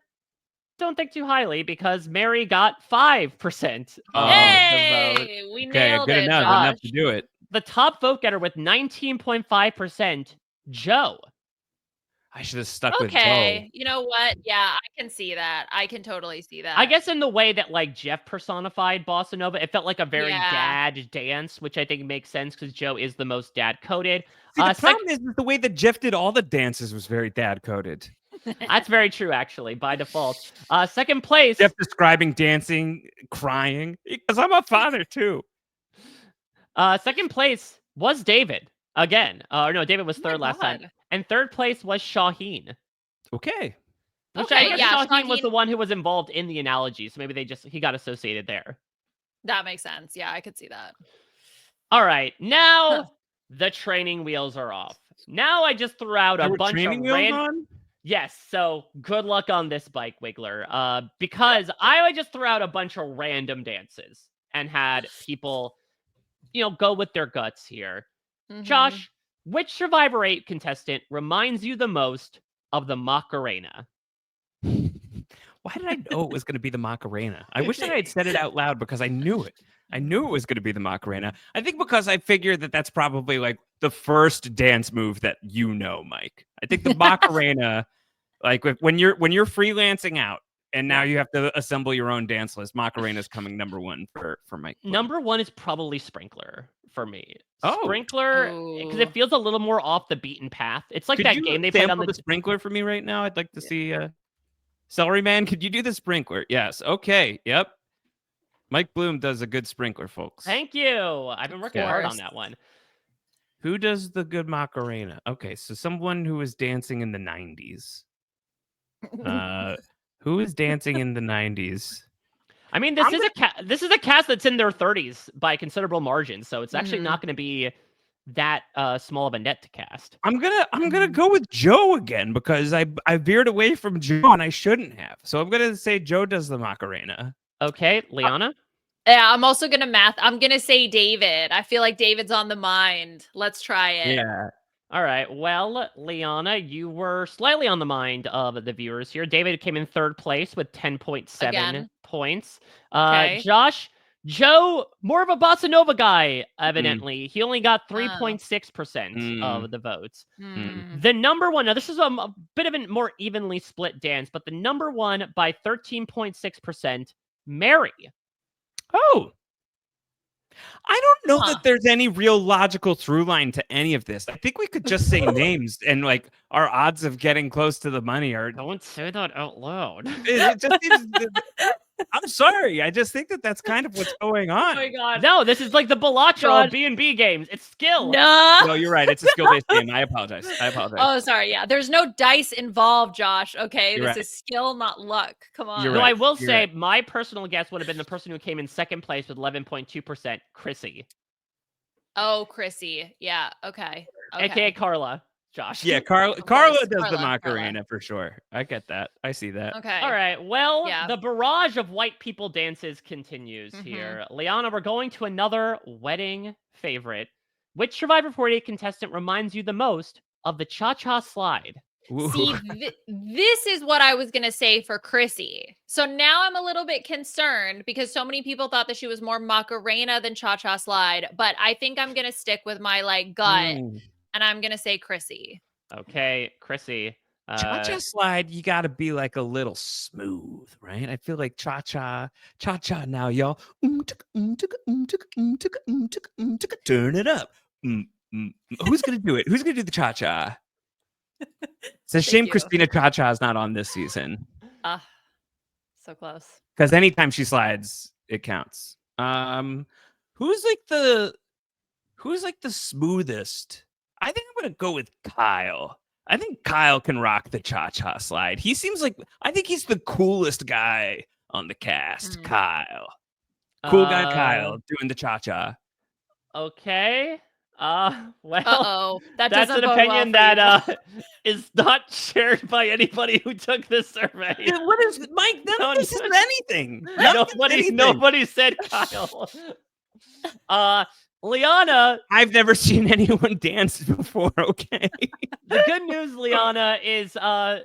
don't think too highly because Mary got 5% of the vote. We nailed good it. enough to do it. The top vote getter with 19.5%, Joe. I should have stuck with Joe. Okay. You know what? Yeah, I can see that. I can totally see that. I guess in the way that like Jeff personified Bossa Nova, it felt like a very dad dance, which I think makes sense because Joe is the most dad coded. See, the problem is the way that Jeff did all the dances was very dad coded. That's very true, actually, by default. Second place. Jeff describing dancing, crying, because I'm a father too. Second place was David again. No, David was third last time. And third place was Shaheen. Okay. Which I guess Shaheen was the one who was involved in the analogy, so maybe he got associated there. That makes sense. Yeah, I could see that. All right, now the training wheels are off. Now I just threw out a bunch of random. Yes, so good luck on this bike, Wigler. Because I just threw out a bunch of random dances and had people go with their guts here. Mhm. Josh, which Survivor 8 contestant reminds you the most of the Macarena? Why did I know it was going to be the Macarena? I wish that I had said it out loud because I knew it. I knew it was going to be the Macarena. I think because I figured that that's probably like the first dance move that Mike. I think the Macarena, like when you're freelancing out and now you have to assemble your own dance list, Macarena's coming number one for Mike. Bloom. Number one is probably Sprinkler for me. Oh. Sprinkler, because it feels a little more off the beaten path. It's like that game they played on the Sprinkler for me right now. I'd like to see. Celery Man, could you do the Sprinkler? Yes. Okay. Yep. Mike Bloom does a good Sprinkler, folks. Thank you. I've been working hard on that one. Who does the good Macarena? Okay, so someone who was dancing in the 90s. Who is dancing in the 90s? I mean, this is a cast that's in their 30s by considerable margin, so it's actually not going to be that small of a net to cast. I'm gonna go with Joe again because I veered away from Joe and I shouldn't have. So I'm gonna say Joe does the Macarena. Okay, Liana. Yeah, I'm also gonna I'm gonna say David. I feel like David's on the mind. Let's try it. Yeah. All right. Well, Liana, you were slightly on the mind of the viewers here. David came in third place with 10.7 points. Okay. Josh. Joe, more of a bossa nova guy, evidently. He only got 3.6% of the votes. The number one, now this is a bit of a more evenly split dance, but the number one by 13.6%, Mary. Oh. I don't know that there's any real logical through line to any of this. I think we could just say names and like our odds of getting close to the money are. Don't say that out loud. It just seems. I'm sorry. I just think that that's kind of what's going on. Oh my god. No, this is like the Balacho of B&B games. It's skill. No, you're right. It's a skill-based game. I apologize. Oh, sorry. Yeah, there's no dice involved, Josh. Okay, You're this is skill, not luck. Come on. No, I will say my personal guess would have been the person who came in second place with 11.2%, Chrissy. Oh, Chrissy. Yeah. Okay. AKA Carla. Josh. Yeah, Carla does the Macarena for sure. I get that. I see that. Okay. All right. Well, the barrage of white people dances continues here. Liana, we're going to another wedding favorite. Which Survivor 48 contestant reminds you the most of the cha-cha slide? Ooh. See, this is what I was going to say for Chrissy. So now I'm a little bit concerned because so many people thought that she was more Macarena than cha-cha slide, but I think I'm going to stick with my gut. And I'm going to say Chrissy. Okay, Chrissy. Cha-cha slide, you got to be like a little smooth, right? I feel like cha-cha now, y'all. Turn it up. Who's going to do it? Who's going to do the cha-cha? It's a shame Christina Cha-Cha is not on this season. So close. Because anytime she slides, it counts. Who's like the smoothest? I think I'm gonna go with Kyle. I think Kyle can rock the cha-cha slide. He seems like I think he's the coolest guy on the cast. Kyle. Cool guy Kyle doing the cha-cha. Okay. Well, that's an opinion that is not shared by anybody who took this survey. What is Mike? None of this is anything. Nobody said Kyle. Liana, I've never seen anyone dance before. Okay. The good news, Liana, is 2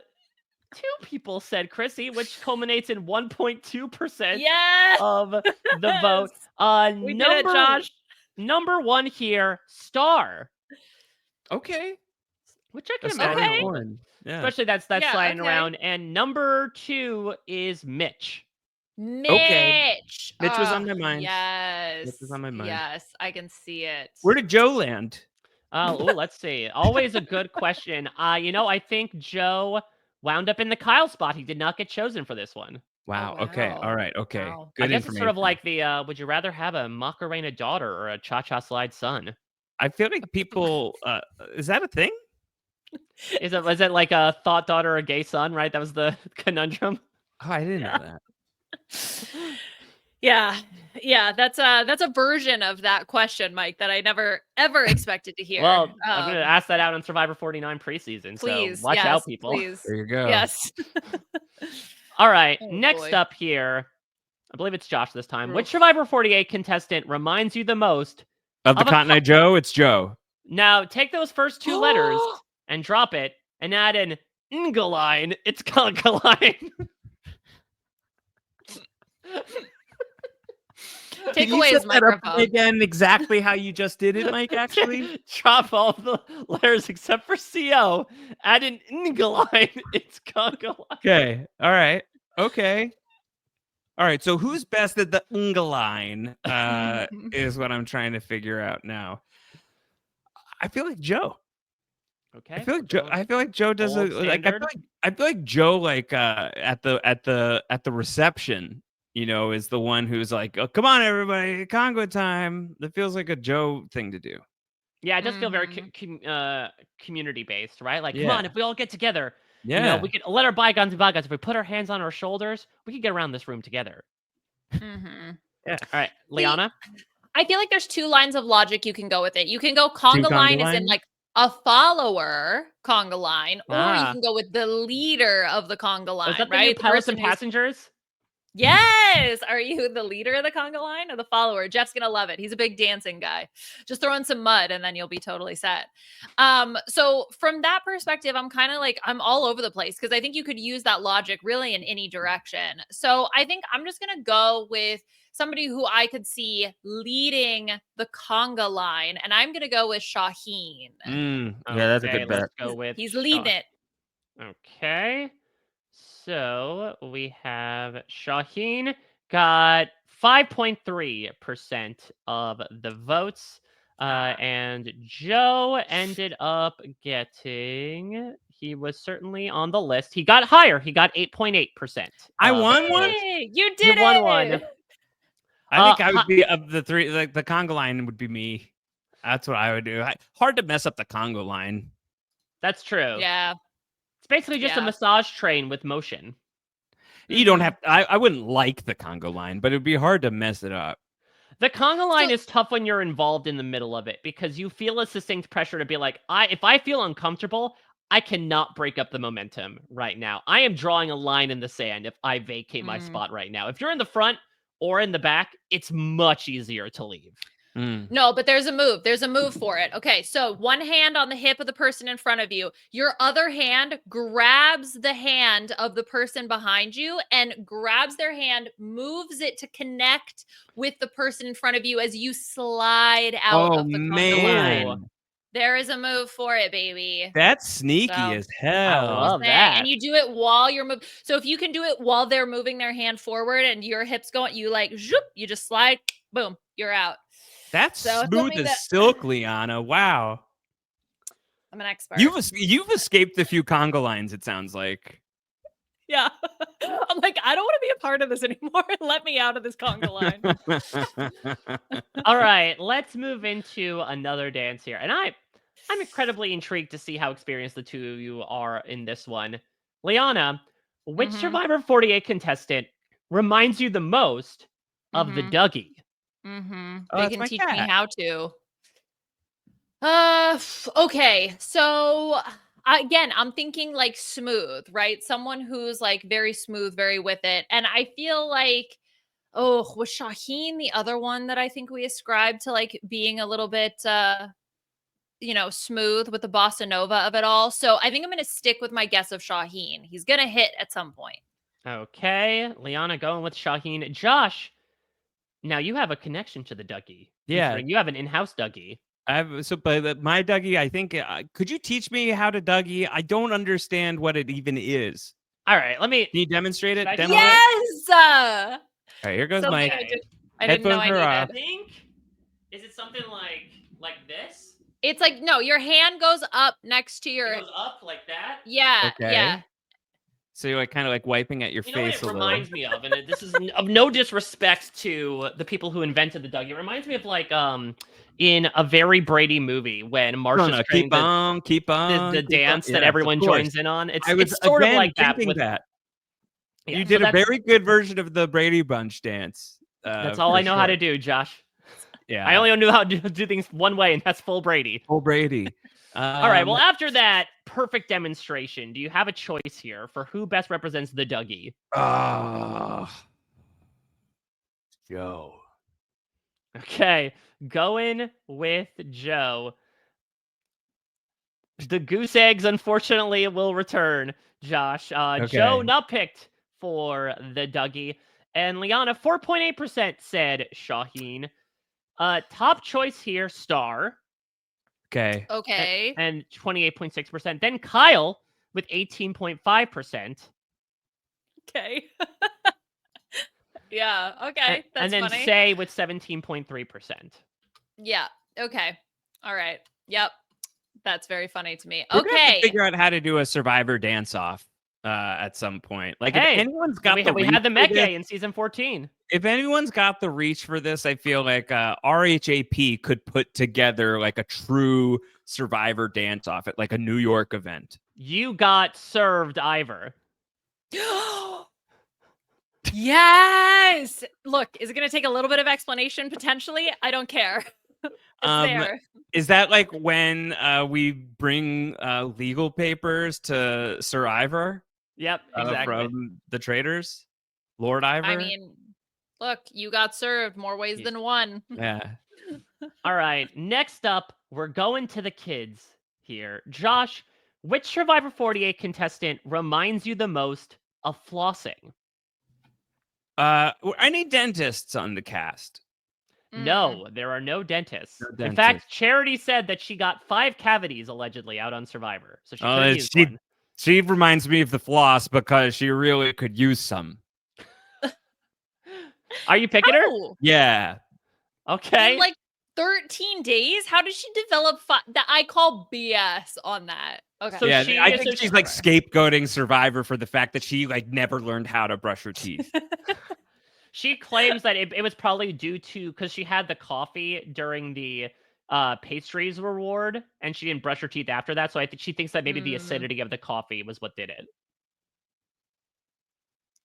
people said Chrissy, which culminates in 1.2% of the vote. We did it, Josh. Number one here, Star. Okay. Which I can imagine. Yeah. Especially that's sliding around. And number 2 is Mitch. Okay. Mitch was on my mind. Yes. Mitch was on my mind. Yes, I can see it. Where did Joe land? Let's see. Always a good question. I think Joe wound up in the Kyle spot. He did not get chosen for this one. Wow. Okay. All right. Okay. Wow. Good I guess information. it's sort of like the would you rather have a Macarena daughter or a cha-cha slide son? I feel like people is that a thing? Is it like a thought daughter or a gay son, right? That was the conundrum. Oh, I didn't know that. Yeah, that's a version of that question, Mike, that I never ever expected to hear. Well, I'm going to ask that out on Survivor 49 preseason. Please, so watch out, people. Please. There you go. Yes. All right, next up here, I believe it's Josh this time. Which Survivor 48 contestant reminds you the most Of the Of a Cotton Eye Joe, it's Joe. Now take those first 2 letters and drop it, and add an ng line. It's conga line. Take Can you away set his that up microphone. again exactly how you just did it, Mike, actually? Drop all the letters except for CO. Add an ng line. It's conga line. Okay. All right. Okay. All right. So who's best at the ng line is what I'm trying to figure out now. I feel like Joe. Okay. I feel like Joe. I feel like Joe does Gold like. standard. I feel like Joe, like at the reception, is the one who's like, "Oh, come on, everybody, Congo time." That feels like a Joe thing to do. Yeah, it does feel very community based, right? Like, come on, Yeah. if we all get together, Yeah. we could let our bygones be bygones. If we put our hands on our shoulders, we could get around this room together. Yeah. All right, Liana. I feel like there's 2 lines of logic you can go with it. You can go conga conga line as in line? like a follower conga line, or you Ah. can go with the leader of the conga line, Is that the right? new The pilots person and who's- passengers? Yes. Are you the leader of the conga line or the follower? Jeff's gonna love it. He's a big dancing guy. Just throw in some mud and then you'll be totally set. So from that perspective, I'm kind of like, I'm all over the place because I think you could use that logic really in any direction. So I think I'm just gonna go with somebody who I could see leading the conga line, and I'm gonna go with Shaheen. Yeah, that's a good bet. Let's go with He's leading it. Okay. So we have Shaheen got 5.3% of the votes. And Joe ended up getting, he was certainly on the list. He got higher. He got 8.8%. I won one? Hey, you did You won it. one. I think I would be of the 3, like the Congo line would be me. That's what I would do. Hard to mess up the Congo line. That's true. Yeah. It's basically just a massage train with motion. You don't have. I wouldn't like the Congo line, but it'd be hard to mess it up. The conga line is tough when you're involved in the middle of it because you feel a succinct pressure to be like, if I feel uncomfortable, I cannot break up the momentum right now. I am drawing a line in the sand if I vacate my spot right now. If you're in the front or in the back, it's much easier to leave. No, but there's a move. There's a move for it. Okay, so one hand on the hip of the person in front of you. Your other hand grabs the hand of the person behind you and grabs their hand, moves it to connect with the person in front of you as you slide out of the conga line. There is a move for it, baby. That's sneaky as hell. I love that. And you do it while you're moving. So if you can do it while they're moving their hand forward and your hips going, you like, zoop, you just slide, boom, you're out. That's smooth as silk, Liana. Wow. I'm an expert. You've escaped a few conga lines, it sounds like. Yeah. I'm like, I don't want to be a part of this anymore. Let me out of this conga line. All right, let's move into another dance here. And I'm incredibly intrigued to see how experienced the two of you are in this one. Liana, which Survivor 48 contestant reminds you the most of the Dougie? They can teach me how to. Okay. So again, I'm thinking like smooth, right? Someone who's like very smooth, very with it. And I feel like, was Shaheen the other one that I think we ascribed to like being a little bit smooth with the bossa nova of it all. So I think I'm going to stick with my guess of Shaheen. He's going to hit at some point. Okay. Liana going with Shaheen. Josh, now you have a connection to the Dougie. Yeah. You have an in-house Dougie. But my Dougie, I think, could you teach me how to Dougie? I don't understand what it even is. All right, can you demonstrate it? Yes! All right, here goes Mike. I didn't know I needed. I think, is it something like this? It's like, no, your hand goes up next to your... It goes up like that? Yeah, okay. yeah. So you're like kind of like wiping at your face a little. It reminds me of, and this is of no disrespect to the people who invented the Dougie. It reminds me of like in a very Brady movie when Marsha's keep on the dance that everyone joins in on. It's sort of like that. Yeah, you did a very good version of the Brady Bunch dance. That's all I know how to do, Josh. Yeah, I only knew how to do things one way, and that's full Brady. Full Brady. All right. Well, after that perfect demonstration, do you have a choice here for who best represents the Dougie? Joe. Okay, going with Joe. The goose eggs, unfortunately, will return, Josh. Joe Okay. not picked for the Dougie. And Liana, 4.8% said Shaheen. Top choice here, Star. Okay. Okay. And 28.6%. Then Kyle with 18.5%. Okay. Yeah. Okay. And That's then funny. Say with 17.3%. Yeah. Okay. All right. Yep. That's very funny to me. We're gonna have to Okay. figure out how to do a Survivor dance-off at some point. Like, if Hey, anyone's got the we reach had the for this, Meke in season 14. if anyone's got the reach for this, I feel like RHAP could put together like a true Survivor dance-off at like a New York event. You got served, Ivor. Yes. Look, is it going to take a little bit of explanation potentially? I don't care. It's there. Is that like when we bring legal papers to Sir Ivor? Yep, exactly. From the traders, Lord Ivor. I mean, look, you got served more ways than one. Yeah. All right, next up, we're going to the kids here. Josh, which Survivor 48 contestant reminds you the most of flossing? Any dentists on the cast? No, there are no dentists. No In fact, dentists. Charity said that she got 5 cavities allegedly out on Survivor, so she Oh, could have used one. She reminds me of the floss because she really could use some. Are you picking her? Yeah. Okay. In like 13 days? How did she develop that? I call BS on that. Okay. So Yeah, I so think she's like scapegoating Survivor for the fact that she like never learned how to brush her teeth. She claims that it was probably due to because she had the coffee during the pastries reward and she didn't brush her teeth after that. So I think she thinks that maybe the acidity of the coffee was what did it.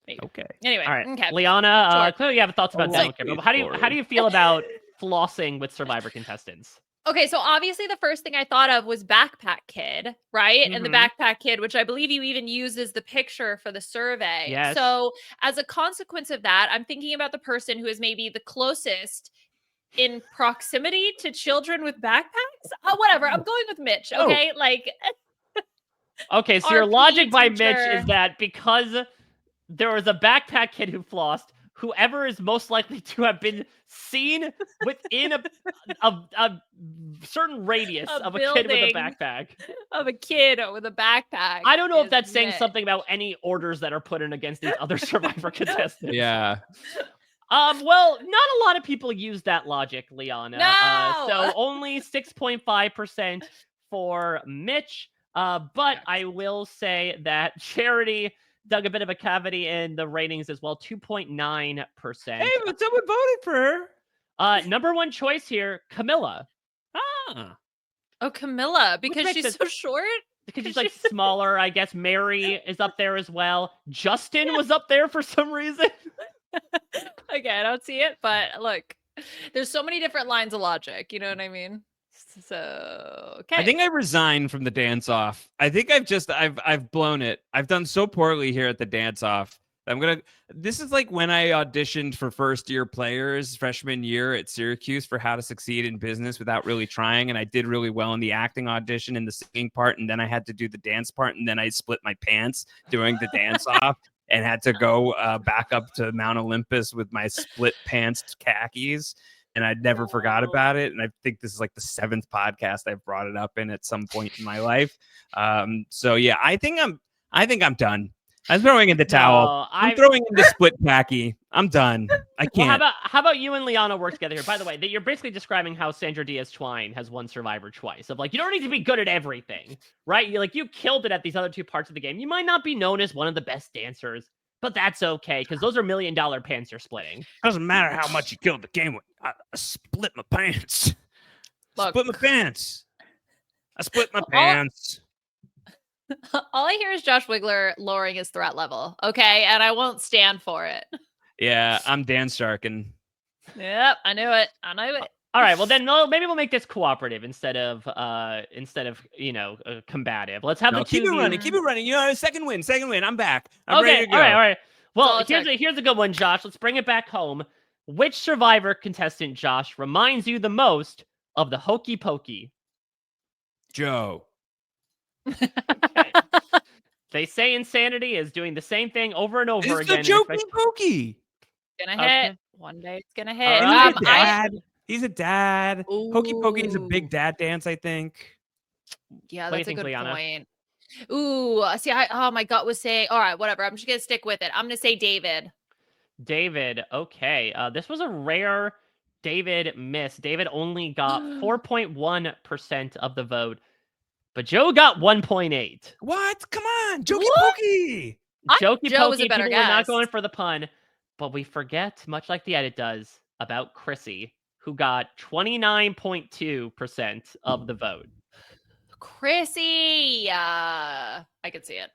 Maybe. Okay. Anyway. All right. Okay. Liana, Sure. clearly you have thoughts about that. like Okay, this but how do you feel about flossing with Survivor contestants? Okay, so obviously the first thing I thought of was Backpack Kid, right? And the Backpack Kid, which I believe you even used as the picture for the survey. Yes. So as a consequence of that, I'm thinking about the person who is maybe the closest in proximity to children with backpacks. Whatever. I'm going with Mitch. Okay, like. Okay, so your RP logic by Mitch teacher. is that because there was a Backpack Kid who flossed, whoever is most likely to have been seen within a certain radius of a kid with a backpack. Of a kid with a backpack. I don't know if that's saying something about any orders that are put in against these other Survivor contestants. Yeah. Well, not a lot of people use that logic, Liana. No! So only 6.5% for Mitch. But I will say that Charity dug a bit of a cavity in the ratings as well, 2.9%. Hey, but someone voted for her. Number one choice here, Camilla. Oh, Camilla, because she's so short? Because she's like smaller, I guess. Mary is up there as well. Justin was up there for some reason. Okay, I don't see it, but look, there's so many different lines of logic. You know what I mean? So, okay. I think I resigned from the dance off. I think I've blown it. I've done so poorly here at the dance off. This is like when I auditioned for first year players freshman year at Syracuse for How to Succeed in Business Without Really Trying. And I did really well in the acting audition and the singing part. And then I had to do the dance part. And then I split my pants doing the dance off and had to go back up to Mount Olympus with my split pants khakis. And I never forgot about it. And I think this is like the 7th podcast I've brought it up in at some point in my life. So yeah, I think I'm done. I'm throwing in the towel. I'm throwing in the split khaki. I'm done. I can't. Well, how about you and Liana work together here? By the way, that you're basically describing how Sandra Diaz-Twine has won Survivor twice. Of like, you don't need to be good at everything, right? You killed it at these other 2 parts of the game. You might not be known as one of the best dancers, but that's okay because those are $1 million pants you're splitting. Doesn't matter how much you killed the game with. I split my pants. Split my pants. I split my pants. All I hear is Josh Wigler lowering his threat level. Okay, and I won't stand for it. Yeah, I'm Dan Starkin. Yep, I knew it. All right, well then maybe we'll make this cooperative instead of combative. Let's have keep it running. Keep it running. You know, second win. I'm back. I'm ready to go. All right. Well, here's a good one, Josh. Let's bring it back home. Which Survivor contestant, Josh, reminds you the most of the Hokey Pokey? Joe. Okay. They say insanity is doing the same thing over and over It's the again. Jokey Pokey. Gonna hit. Okay. One day it's gonna All hit. right. He's a dad. He's a dad. Hokey Pokey is a Ooh. big dad dance, I think. Yeah, What do you that's a think, good Liana? point. Ooh, see, my gut was saying, all right, whatever. I'm just gonna stick with it. I'm gonna say David. David, okay. This was a rare David miss. David only got 4.1% of the vote, but Joe got 1.8. What? Come on, Jokey What? Pokey. Jokey Joe was a Pokey, better people were not guess. going for the pun, but we forget, much like the edit does, about Chrissy, who got 29.2% of the vote. Chrissy. I could see it.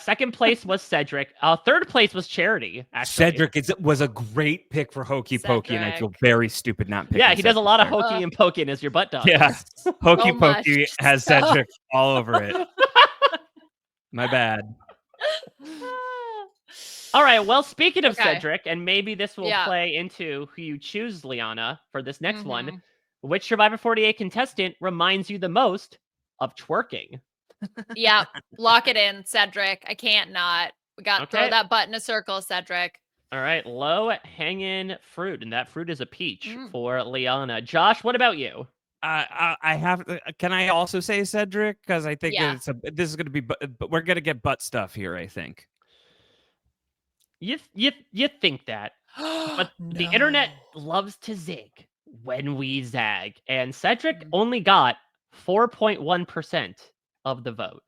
Second place was Cedric. Third place was Charity, actually. Cedric was a great pick for Hokey Pokey, and I feel Cedric. very stupid not picking Yeah, he does a lot of Cedric hokey and poking as your butt does. there. Yeah, Hokey So much Pokey has stuff. Cedric all over it. My bad. All right, well, speaking of Okay. Cedric, and maybe this will Yeah. play into who you choose, Liana, for this next one. Mhm. Which Survivor 48 contestant reminds you the most of twerking? Yeah, lock it in, Cedric. I can't not. We got to throw Okay. that butt in a circle, Cedric. All right, low hanging fruit, and that fruit is a peach Mm. for Liana. Josh, what about you? I have. Can I also say Cedric? Because I think Yeah. that this is going to be. But we're going to get butt stuff here. I think. You think that, but the internet loves to zig when we zag, and Cedric only got 4.1% of the vote.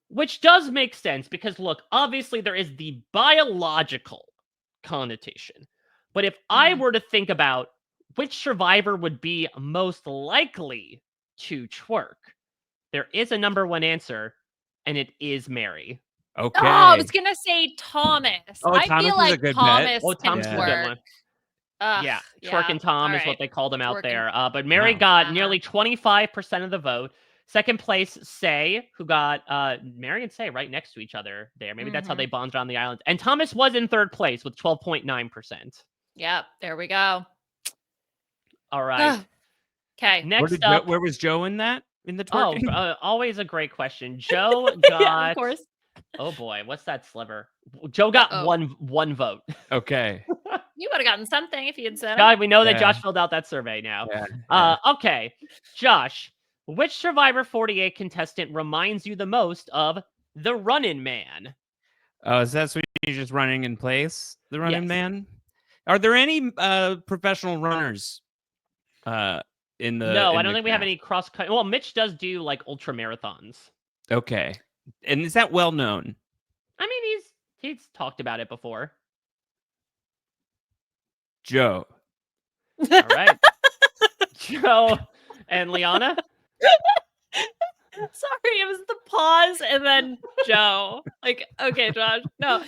Which does make sense because, look, obviously there is the biological connotation. But if I were to think about which survivor would be most likely to twerk, there is a number one answer, and it is Mary. Okay. Oh, I was gonna say Thomas. Oh, I Thomas feel is a like good bet. Thomas Oh, can Thomas is a twerk. good one. Yeah, Twerk and Tom is what they called him out Twerk there. But Mary Wow. got nearly 25% of the vote. Second place, Say, who got Mary and Say right next to each other there. Maybe that's how they bonded on the island. And Thomas was in third place with 12.9%. Yep, there we go. All right. Okay. Next up, where was Joe in that? In the twerking? always a great question. Joe got. Yeah, of course. Oh boy, what's that sliver? Joe got one vote. Okay. You would have gotten something if you had said it. God, we know that Yeah. Josh filled out that survey now. Yeah. Okay, Josh, which Survivor 48 contestant reminds you the most of the Running Man? Oh, is that so you're just running in place? The running Yes. man? Are there any professional runners in the No, in I don't the think we have cast? any cross cut. Well, Mitch does do like ultra marathons. Okay. And is that well known? I mean, he's talked about it before. Joe. All right. Joe and Liana? Sorry, it was the pause and then Joe. Like, okay, Josh. No.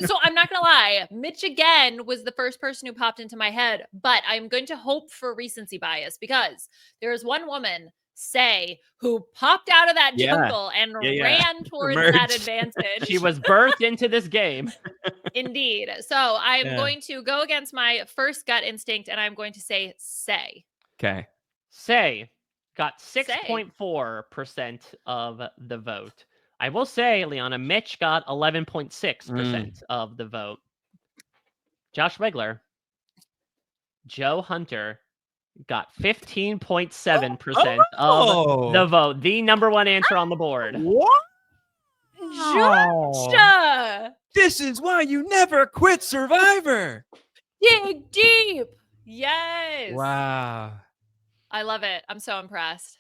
So I'm not gonna lie. Mitch again was the first person who popped into my head, but I'm going to hope for recency bias because there is one woman, Say, who popped out of that jungle and ran towards that advantage. She was birthed into this game. Indeed. So I'm going to go against my first gut instinct and I'm going to say Say. Okay. Say got 6.4% of the vote. I will say, Liana, Mitch got 11.6% of the vote. Josh Wigler, Joe Hunter got 15.7% of the vote. The number one answer on the board. What? Josh! This is why you never quit Survivor. Dig deep. Yes. Wow. I love it. I'm so impressed.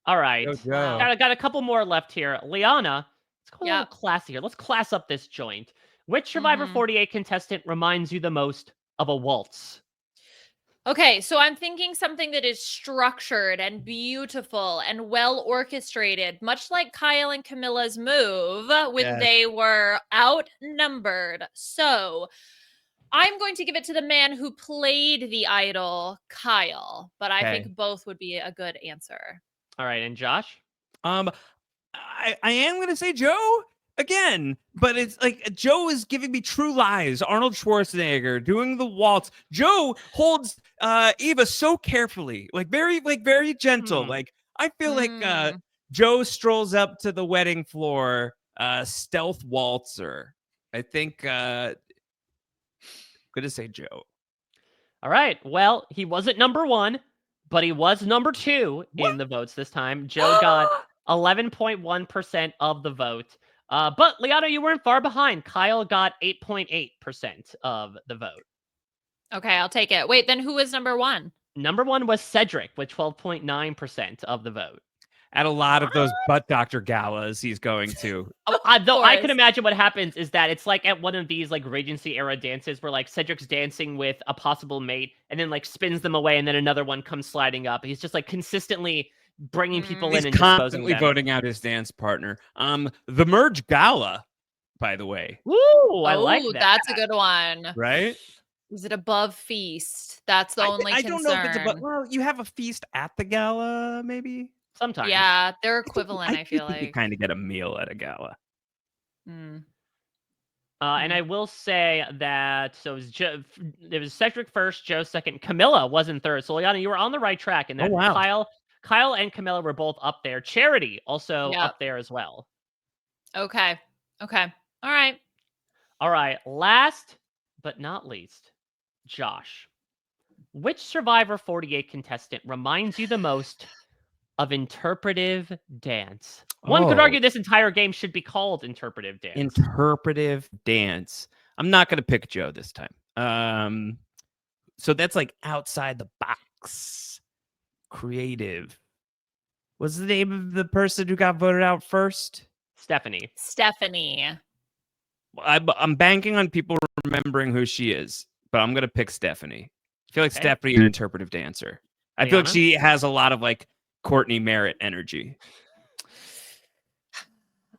All right. Wow. Got a couple more left here. Liana, let's go a little classy here. Let's class up this joint. Which Survivor 48 contestant reminds you the most of a waltz? Okay, so I'm thinking something that is structured and beautiful and well orchestrated, much like Kyle and Camilla's move when they were outnumbered. So I'm going to give it to the man who played the idol, Kyle, but I think both would be a good answer. All right, and Josh? I am going to say Joe. again, but it's like Joe is giving me True Lies, Arnold Schwarzenegger doing the waltz. Joe holds Eva so carefully, like very gentle. Like I feel like Joe strolls up to the wedding floor, stealth waltzer. I think gonna say Joe. All right. Well, he wasn't number 1, but he was number 2 in the votes this time. Joe got 11.1% of the vote. But Liana, you weren't far behind. Kyle got 8.8% of the vote. Okay, I'll take it. Wait, then who was number 1? Number 1 was Cedric with 12.9% of the vote. At a lot of those butt doctor galas he's going to. Though I can imagine what happens is that it's like at one of these like Regency era dances where like Cedric's dancing with a possible mate and then like spins them away and then another one comes sliding up. He's just like consistently bringing people in and constantly disposing them. voting out his dance partner. The Merge Gala, by the way. Ooh, I like that. That's a good one. Right? Is it above feast? That's the only concern. I don't know if it's above. Well, you have a feast at the gala, maybe. Sometimes. Yeah, they're equivalent, I feel like. You kind of get a meal at a gala. And I will say that it was Cedric first, Joe second, Camilla was in third. So Liana, you were on the right track, and then Kyle and Camilla were both up there. Charity also up there as well. Okay. All right. Last but not least, Josh. Which Survivor 48 contestant reminds you the most of interpretive dance? One could argue this entire game should be called interpretive dance. Interpretive dance. I'm not going to pick Joe this time. So that's like outside the box. Creative. What's the name of the person who got voted out first? Stephanie. I'm banking on people remembering who she is, but I'm going to pick Stephanie. I feel like Stephanie is an interpretive dancer. I feel like she has a lot of like Courtney Merritt energy.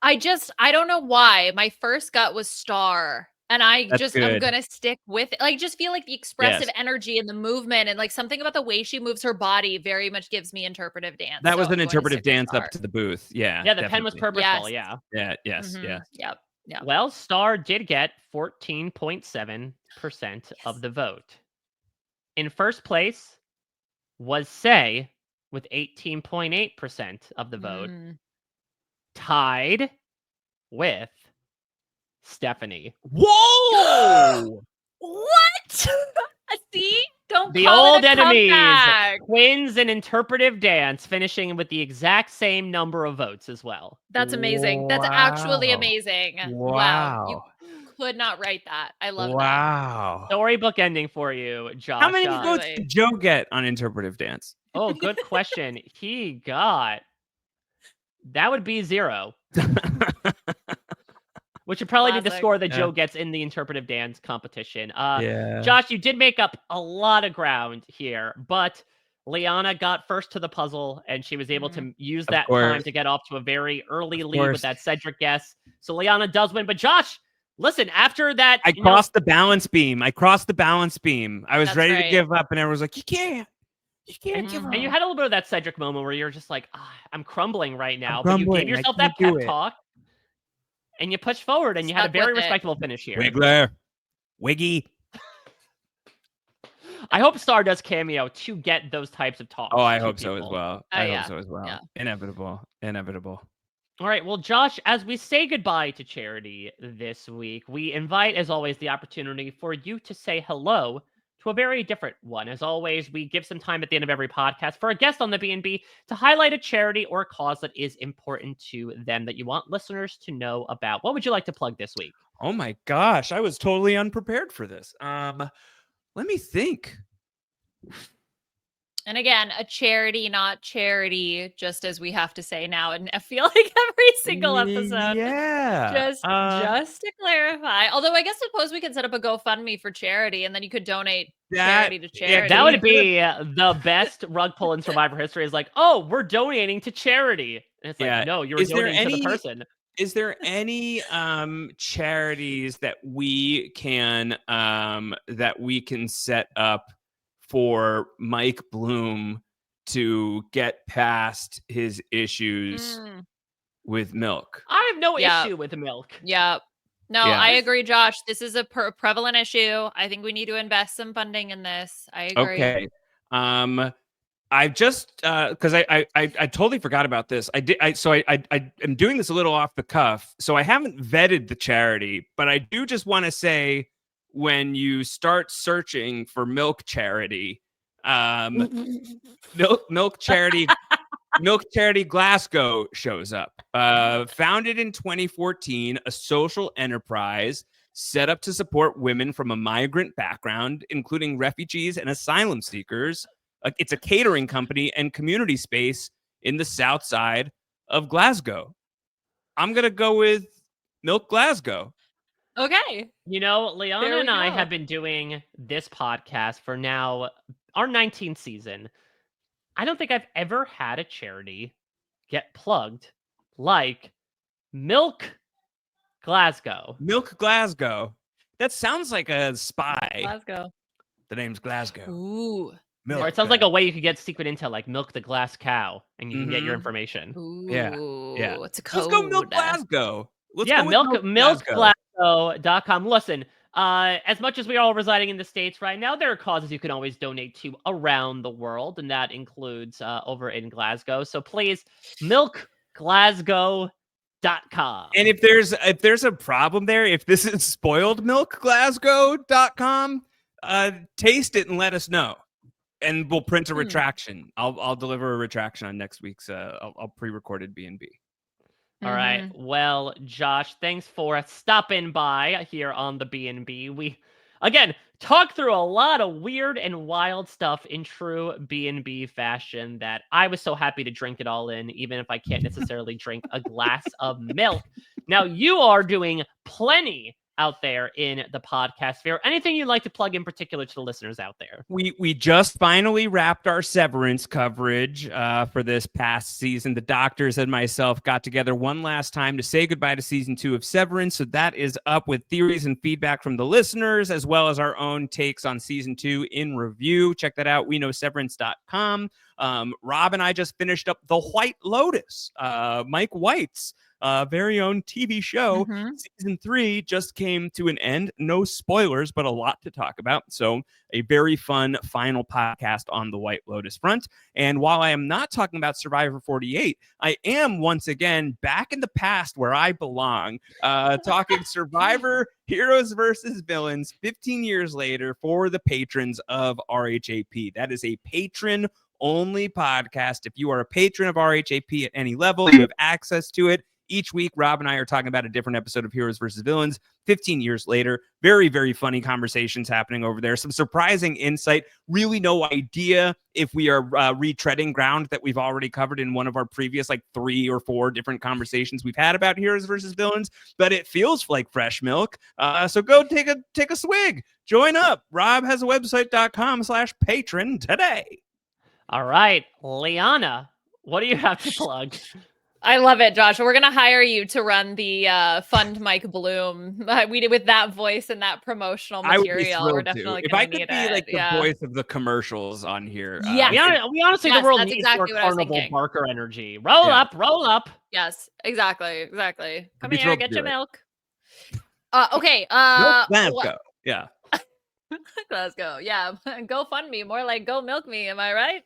I don't know why. My first gut was Star. And I'm going to stick with it. Like, just feel like the expressive energy and the movement and like something about the way she moves her body very much gives me interpretive dance. That was an interpretive dance up to the booth. Yeah. Yeah, the pen was purposeful. Yes. Yeah. Yes. Yep. Well, Star did get 14.7% of the vote. In first place was Say with 18.8% of the vote. Tied with Stephanie. Whoa! What? See? Don't the call old it a enemies, comeback. Twins and interpretive dance, finishing with the exact same number of votes as well. That's amazing. That's actually amazing. Wow. You could not write that. I love that. Wow. Storybook ending for you, Josh. How many votes did Joe get on interpretive dance? Oh, good question. He got... That would be 0. Which would probably be the score that Joe gets in the interpretive dance competition. Josh, you did make up a lot of ground here, but Liana got first to the puzzle, and she was able to use that time to get off to a very early lead with that Cedric guess. So Liana does win. But Josh, listen, after that... I crossed the balance beam. I was ready to give up, and everyone was like, you can't give up. And you had a little bit of that Cedric moment where you're just like, I'm crumbling right now. But you gave yourself that pep talk. And you pushed forward, and you had a very respectable finish here. Wigler. Wiggy. I hope Star does cameo to get those types of talks. Oh, I hope so as well. I hope so as well. Yeah. Inevitable. All right. Well, Josh, as we say goodbye to Charity this week, we invite, as always, the opportunity for you to say hello to a very different one. As always, we give some time at the end of every podcast for a guest on the B&B to highlight a charity or a cause that is important to them that you want listeners to know about. What would you like to plug this week? Oh my gosh, I was totally unprepared for this. Let me think. And again, a charity, not charity, just as we have to say now. And I feel like every single episode. Yeah. Just to clarify. Although I guess suppose we could set up a GoFundMe for charity and then you could donate charity to charity. Yeah, that would be the best rug pull in Survivor history is like, oh, we're donating to charity. And it's like, no, you're donating to the person. Is there any charities that we can set up for Mike Bloom to get past his issues with milk. I have no Yeah. issue with milk. Yeah. No, Yeah. I agree, Josh. This is a prevalent issue. I think we need to invest some funding in this. I agree. Okay. I just because I totally forgot about this. I am doing this a little off the cuff, so I haven't vetted the charity, but I do just want to say when you start searching for milk charity, milk charity. Milk Charity Glasgow shows up. Founded in 2014, a social enterprise set up to support women from a migrant background, including refugees and asylum seekers. It's a catering company and community space in the south side of Glasgow. I'm going to go with Milk Glasgow. Okay. You know, Liana There we and I go. have been doing this podcast for now our 19th season. I don't think I've ever had a charity get plugged like Milk Glasgow. Milk Glasgow. That sounds like a spy. Glasgow. The name's Glasgow. Ooh. Milk. Or it sounds like a way you could get secret intel, like milk the glass cow, and you can get your information. Ooh. Yeah. It's a code. Let's go Milk Glasgow. Let's Yeah, go with milkglasgow.com. Listen, as much as we are all residing in the States right now, there are causes you can always donate to around the world, and that includes over in Glasgow. So please, milkglasgow.com. And if there's a problem there, if this is spoiled milkglasgow.com, taste it and let us know. And we'll print a retraction. I'll deliver a retraction on next week's I'll pre-recorded B&B. All right. Well, Josh, thanks for stopping by here on the B&B. We, again, talked through a lot of weird and wild stuff in true B&B fashion that I was so happy to drink it all in, even if I can't necessarily drink a glass of milk. Now, you are doing plenty out there in the podcast sphere. Anything you'd like to plug in particular to the listeners out there? We just finally wrapped our Severance coverage for this past season. The doctors and myself got together one last time to say goodbye to season 2 of Severance. So that is up with theories and feedback from the listeners, as well as our own takes on season 2 in review. Check that out. WeKnowSeverance.com. Rob and I just finished up The White Lotus, Mike White's very own TV show. Season 3 just came to an end. No spoilers, but a lot to talk about. So a very fun final podcast on the White Lotus front. And while I am not talking about Survivor 48, I am once again back in the past where I belong, talking Survivor Heroes versus Villains 15 years later for the patrons of RHAP. That is a patron only podcast. If you are a patron of RHAP at any level, you have access to it. Each week, Rob and I are talking about a different episode of Heroes versus Villains 15 years later. Very, very funny conversations happening over there. Some surprising insight. Really no idea if we are retreading ground that we've already covered in one of our previous 3 or 4 different conversations we've had about Heroes versus Villains, but it feels like fresh milk. So go take a swig. Join up. Rob has a website.com/patron today. All right, Liana, what do you have to plug? I love it, Josh. We're gonna hire you to run the Fund Mike Bloom. We did with that voice and that promotional material. We're definitely if gonna I could need be it. the voice of the commercials on here. Yeah. We honestly, Yes, the world that's needs exactly more what I was Carnival thinking. Barker energy. Roll up. Yes, exactly. Come be here, thrilled to get do your it. milk. Okay. Glasgow. Yeah. Glasgow. Yeah. Go fund me. More like go milk me. Am I right?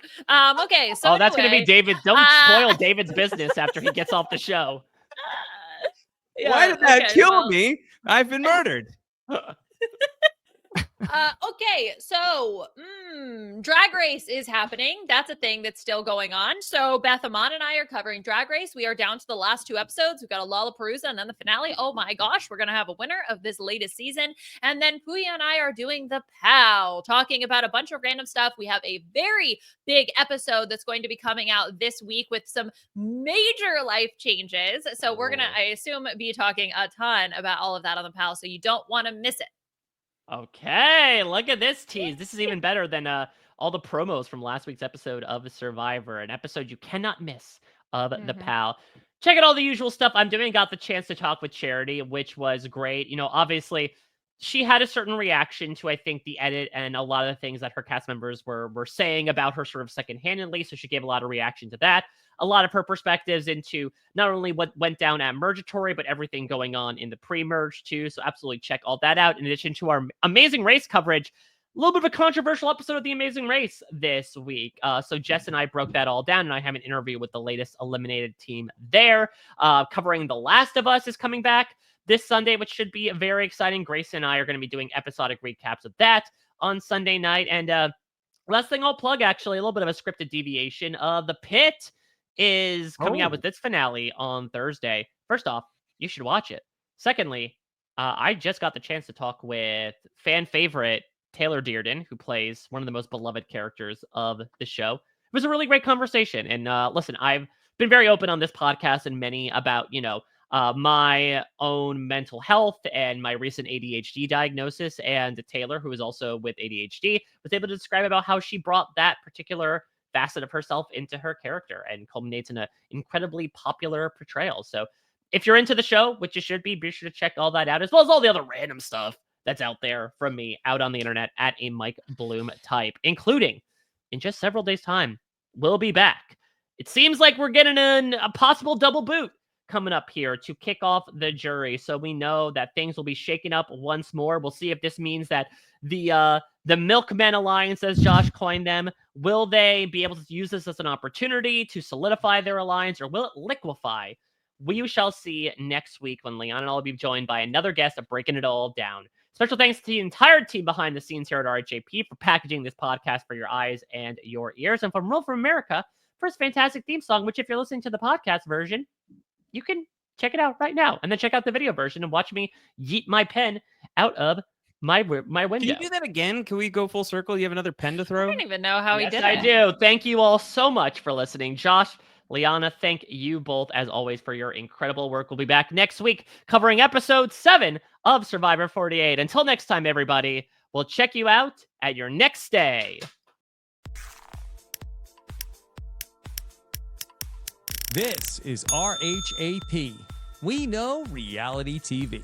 Okay. So that's gonna be anyway, David. Don't spoil David's business after he gets off the show. Why did that kill me? I've been murdered. Okay, so Drag Race is happening. That's a thing that's still going on. So Beth Amon and I are covering Drag Race. We are down to the last 2 episodes. We've got a Lollapalooza and then the finale. Oh my gosh, we're going to have a winner of this latest season. And then Puya and I are doing the POW, talking about a bunch of random stuff. We have a very big episode that's going to be coming out this week with some major life changes. So we're going to, I assume, be talking a ton about all of that on the POW. So you don't want to miss it. Okay, look at this tease. This is even better than all the promos from last week's episode of Survivor, an episode you cannot miss of the POW. Check out all the usual stuff I'm doing. Got the chance to talk with Charity, which was great. You know, obviously, she had a certain reaction to, I think, the edit and a lot of the things that her cast members were saying about her sort of second-handedly. So she gave a lot of reaction to that. A lot of her perspectives into not only what went down at Mergatory, but everything going on in the pre-merge too. So absolutely check all that out. In addition to our Amazing Race coverage, a little bit of a controversial episode of The Amazing Race this week. So Jess and I broke that all down, and I have an interview with the latest eliminated team there. Covering The Last of Us is coming back this Sunday, which should be very exciting. Grace and I are going to be doing episodic recaps of that on Sunday night. And last thing I'll plug, actually, a little bit of a scripted deviation. The Pit is coming out with its finale on Thursday. First off, you should watch it. Secondly, I just got the chance to talk with fan favorite Taylor Dearden, who plays one of the most beloved characters of the show. It was a really great conversation. And listen, I've been very open on this podcast and many about, my own mental health and my recent ADHD diagnosis. And Taylor, who is also with ADHD, was able to describe about how she brought that particular facet of herself into her character and culminates in an incredibly popular portrayal. So if you're into the show, which you should be sure to check all that out, as well as all the other random stuff that's out there from me out on the internet at a Mike Bloom type, including in just several days' time, we'll be back. It seems like we're getting a possible double boot coming up here to kick off the jury. So we know that things will be shaken up once more. We'll see if this means that the Milkmen Alliance, as Josh coined them, will they be able to use this as an opportunity to solidify their alliance, or will it liquefy? We shall see next week when Liana and I will be joined by another guest of breaking it all down. Special thanks to the entire team behind the scenes here at RHAP for packaging this podcast for your eyes and your ears, and from Roll for America for his fantastic theme song, which if you're listening to the podcast version, you can check it out right now, and then check out the video version and watch me yeet my pen out of my window. Can you do that again? Can we go full circle? You have another pen to throw? I don't even know how he did it. I do. Thank you all so much for listening. Josh, Liana, thank you both, as always, for your incredible work. We'll be back next week covering episode 7 of Survivor 48. Until next time, everybody, we'll check you out at your next stay. This is RHAP. We know reality TV.